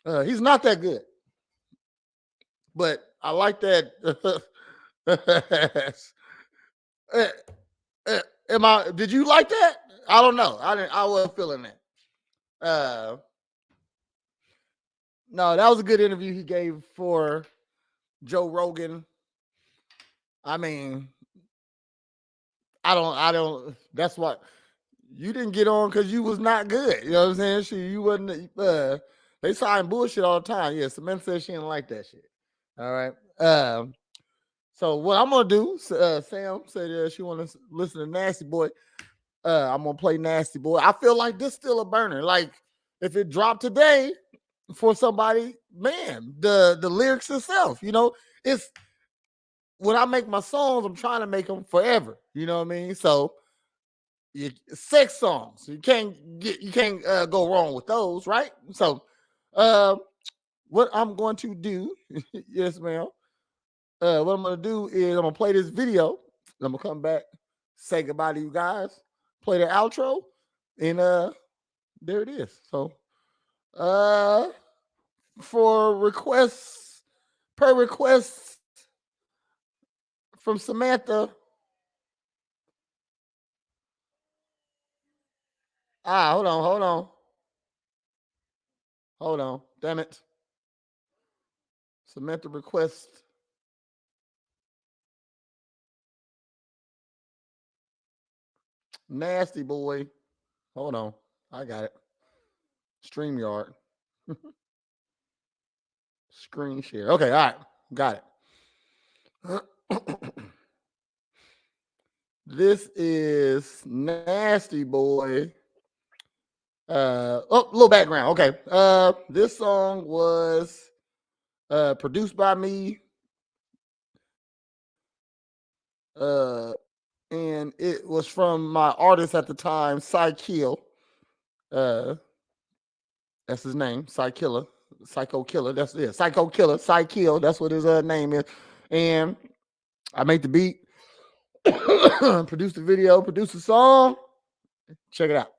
Speaker 3: He's not that good, but I like that. Did you like that? I don't know. I wasn't feeling that. No, that was a good interview he gave for Joe Rogan. I mean, I don't. That's what you didn't get on because you was not good. You know what I'm saying? You wasn't. They sign bullshit all the time. Yeah, Samantha said she didn't like that shit. All right. So what I'm gonna do? Sam said she want to listen to Nasty Boy. I'm gonna play Nasty Boy. I feel like this still a burner. Like if it dropped today for somebody, man, the lyrics itself, you know, it's when I make my songs, I'm trying to make them forever. You know what I mean? So sex songs, you can't go wrong with those, right? So what I'm going to do, yes, ma'am. What I'm gonna do is I'm gonna play this video. I'm gonna come back, say goodbye to you guys, play the outro, and there it is. So for requests, per request from Samantha. Hold on. Damn it. Samantha request. Nasty boy. Hold on. I got it. StreamYard. Screen share. Okay, all right. Got it. This is Nasty Boy. Little background. Okay. This song was produced by me. And it was from my artist at the time, Psykill. That's his name, Psycho Killer. That's it. Psycho Killer, Psykill. That's what his name is. And I made the beat, produced the video, produced the song. Check it out.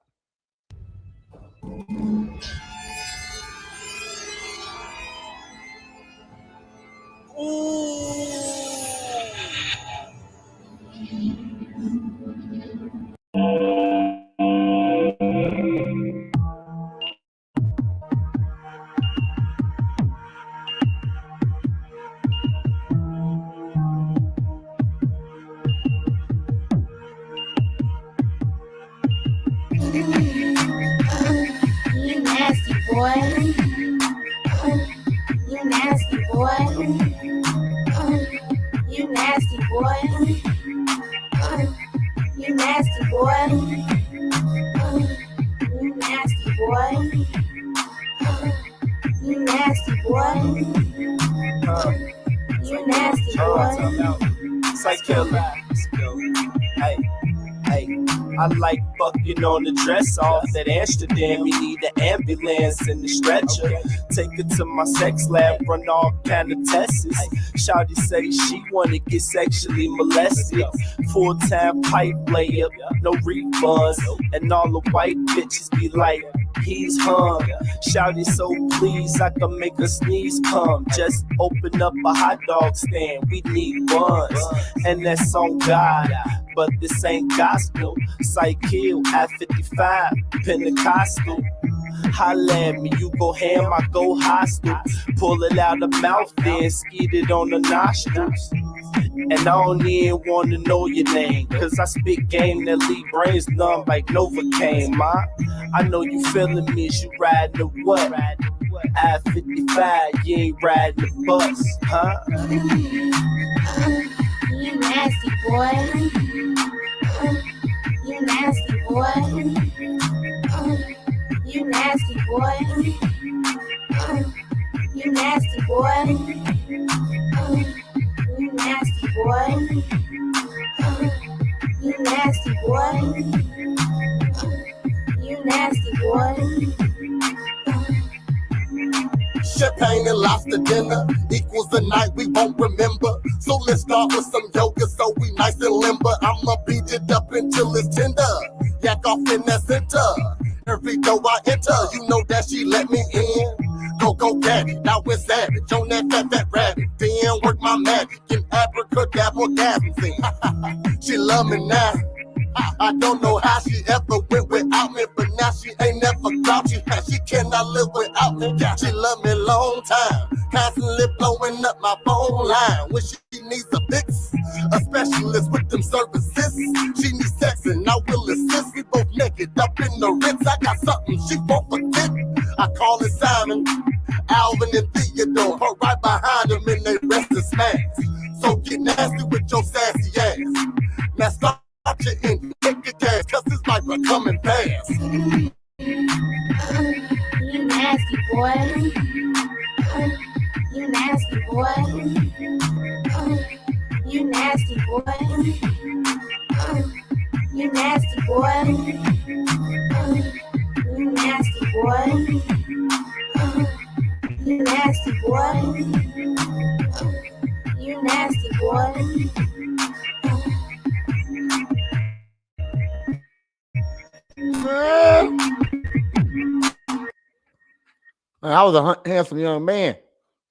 Speaker 10: You nasty boy. You nasty boy. You nasty boy. You nasty boy. You nasty boy. You nasty boy. You nasty boy.
Speaker 9: Psykill. Hey, I like fucking on the dress off that Amsterdam. You need an ambulance and a stretcher. Take her to my sex lab, run all kind of tests. Shawty say she wanna get sexually molested. Full-time pipe layer, no refunds. And all the white bitches be like, he's hung. Shawty so please I can make her sneeze come. Just open up a hot dog stand, we need buns. And that's on God, but this ain't gospel. Psykill at 55, Pentecostal. Holla at me, you go ham, I go hostile. Pull it out the mouth, then skeet it on the nostrils. And I don't even wanna know your name, cause I spit game that leave brains numb like Novocaine, ma. I know you feeling me, is you riding the what? At 55, you ain't riding the bus, huh?
Speaker 10: You nasty boy. You nasty boy. You nasty boy. You nasty boy. You nasty boy. You nasty boy. You nasty boy.
Speaker 11: Champagne and lobster dinner equals the night we won't remember. So let's start with some yoga so we nice and limber. I'ma beat it up until it's tender. Yak off in that center. Every door I enter, you know that she let me in. Go daddy, now we're savage on that fat rabbit. Then work my magic in abracadabra dancing. She love me now. I don't know how she ever went without me, but now she ain't never grouchy. She cannot live without me. She love me long time, constantly blowing up my phone line. When she needs a fix, a specialist with them services. She needs sex and I will assist. We both naked up in the Ritz. I got something she won't forget. I call it Simon, Alvin, and Theodore. Put right behind them and they rest and smash. So get nasty with your sassy ass. Now start your engine, take your gas, cause this life are coming fast.
Speaker 10: nasty boy. You nasty boy. You nasty boy. You nasty boy. You nasty boy. You nasty boy. You nasty boy.
Speaker 3: Man, I was a handsome young man.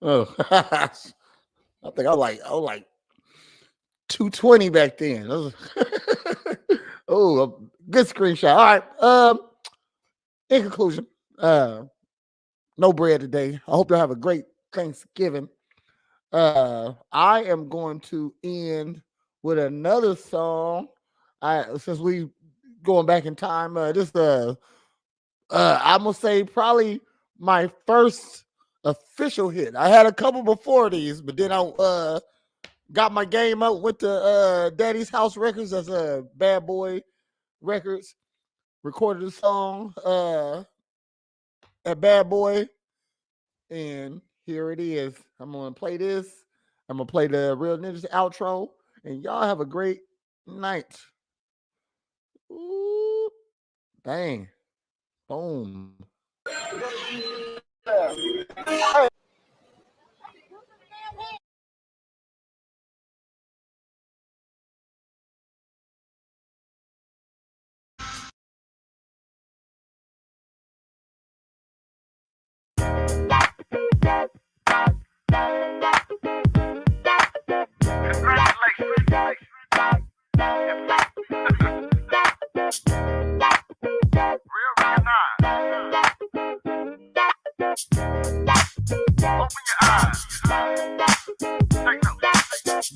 Speaker 3: Oh, I think I was like 220 back then. Oh, a good screenshot. All right. In conclusion, no bread today. I hope you have a great Thanksgiving. I am going to end with another song. Since we going back in time, I'm gonna say probably my first official hit. I had a couple before these, but then I got my game up, went to Daddy's House Records, as a Bad Boy Records, recorded a song at Bad Boy, and here it is. I'm gonna play this. I'm gonna play the Real Ninjas outro, and y'all have a great night. Ooh, bang, boom.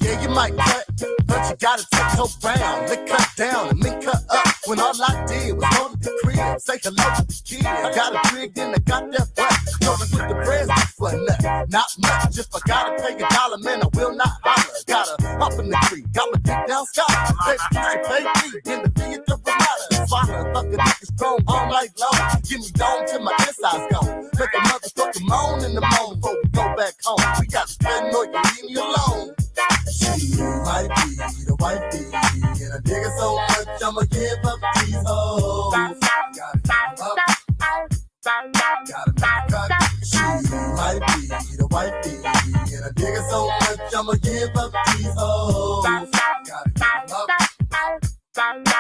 Speaker 11: Yeah, you might cut, but you gotta take her round. Lick her down and link her up. When all I did was go to the crib, say hello to the kid. I got a trig, then I got that butt. Rolling with the breads for nothing, not much. If I gotta pay $1, man, I will not holler. Gotta hop in the tree, got my dick down sky. Baby, you should pay me, then the fee at the Ramada. Swallow, fucking niggas strong all night long. Give me dome till my insides gone. Make a motherfucking moan in the morning before we go back home. We got to paranoid, you leave me alone. She might be the wifey, and I dig her so much, I'ma give up these hoes. Gotta give up, gotta make cut. She might be the wifey, and I dig her so much, I'ma give up these hoes. Gotta give up, gotta make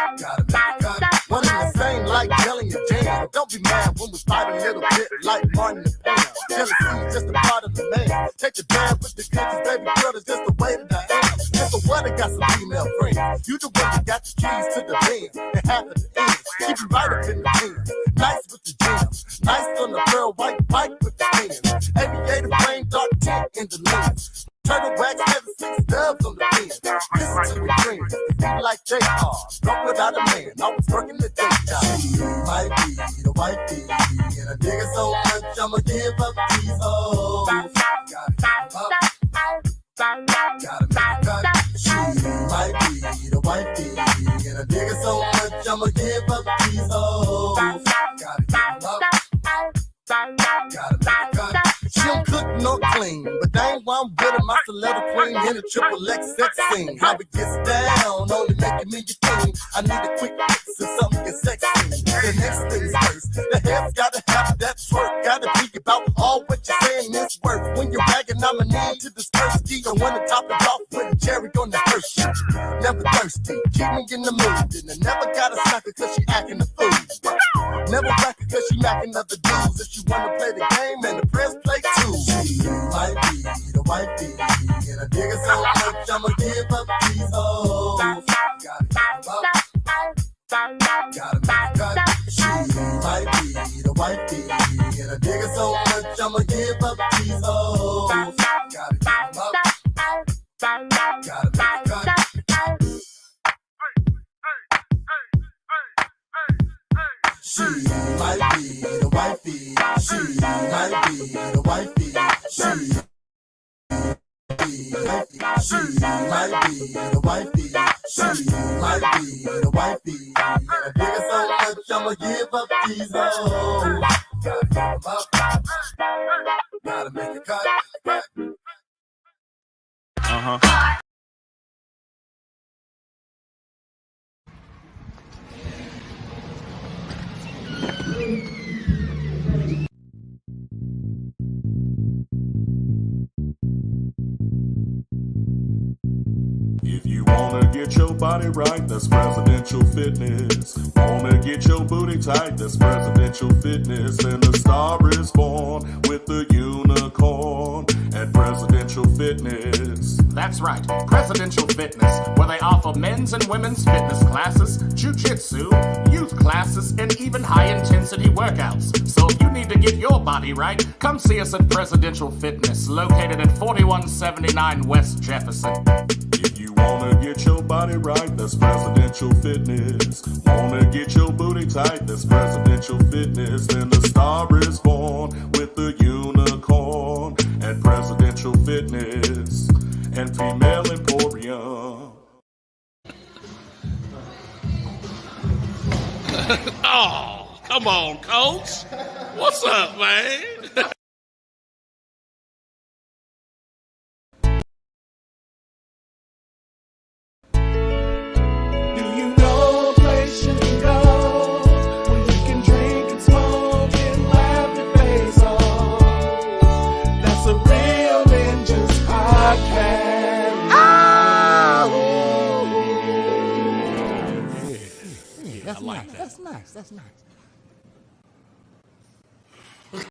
Speaker 11: cut. One in the same like yelling your jam. Don't be mad when we fight a little bit like Martin and Pam. Jealousy is just a part of the man. Take the bad with the good, cause baby girl is just the way that I am. Just the one that got some female friends. You the one that got the keys to the Benz and half of the ends. Keep you right up in the pins. Nice with the gems. Nice on the pearl white bike with the pins. Aviator frame, dark tint in the lens. Turtle wax, 7 6 dubs on the pins. Listen to the dreams. Be like J.R. Broke without a man. I was working the day job. She might be the wifey, and I dig her so much, I'ma give up these hoes. Gotta give up, gotta make cut. She might be the wifey, and I dig her so much, I'ma give up these hoes. Gotta give up, gotta make cut. She don't cook nor clean, but that ain't why I'm with her. My stiletto queen in a triple X sex scene. How it gets down, only making me your king. I need a quick fix and something get sexy. The next thing's first, the head's gotta have that twerk. Gotta be about all what you're saying is worth. When you're ragging, I'm a need to disperse. I wanna top it off with a cherry on the first shot. Never thirsty, keep me in the mood. And I never got a sucker cause she acting a fool. Never back her cause she macking other dudes. If you wanna play the game and the press play too. She might be the wifey, and I dig her so much, I'ma give up these hoes. Gotta give up, gotta make cut. She might be the wifey, and I dig her so much, I'ma give up these hoes. Gotta give up, gotta make cut. She might be the wifey. She might be the wifey. She might be the wifey. She might be the wifey. And I dig her so much, I'ma give up these hoes. Gotta give 'em up. Gotta make it cut.
Speaker 6: Uh-huh.
Speaker 1: If you wanna get your body right, that's presidential fitness. Wanna get your booty tight, that's presidential fitness. And the star is born with the unicorn at Presidential Fitness.
Speaker 2: That's right, Presidential Fitness, where they offer men's and women's fitness classes, jiu-jitsu, youth classes, and even high-intensity workouts. So if you need to get your body right, come see us at Presidential Fitness, located at 4179 West Jefferson.
Speaker 1: If you wanna get your body right, that's Presidential Fitness. Wanna get your booty tight, that's Presidential Fitness. And the star is born with the unicorn at Presidential Fitness and Female Emporium.
Speaker 7: Oh, come on, coach. What's up, man?
Speaker 9: Do you know a place you can go where you can drink and smoke and laugh your face off? That's a Real Ninjas podcast.
Speaker 3: That's nice. That's nice. That's nice.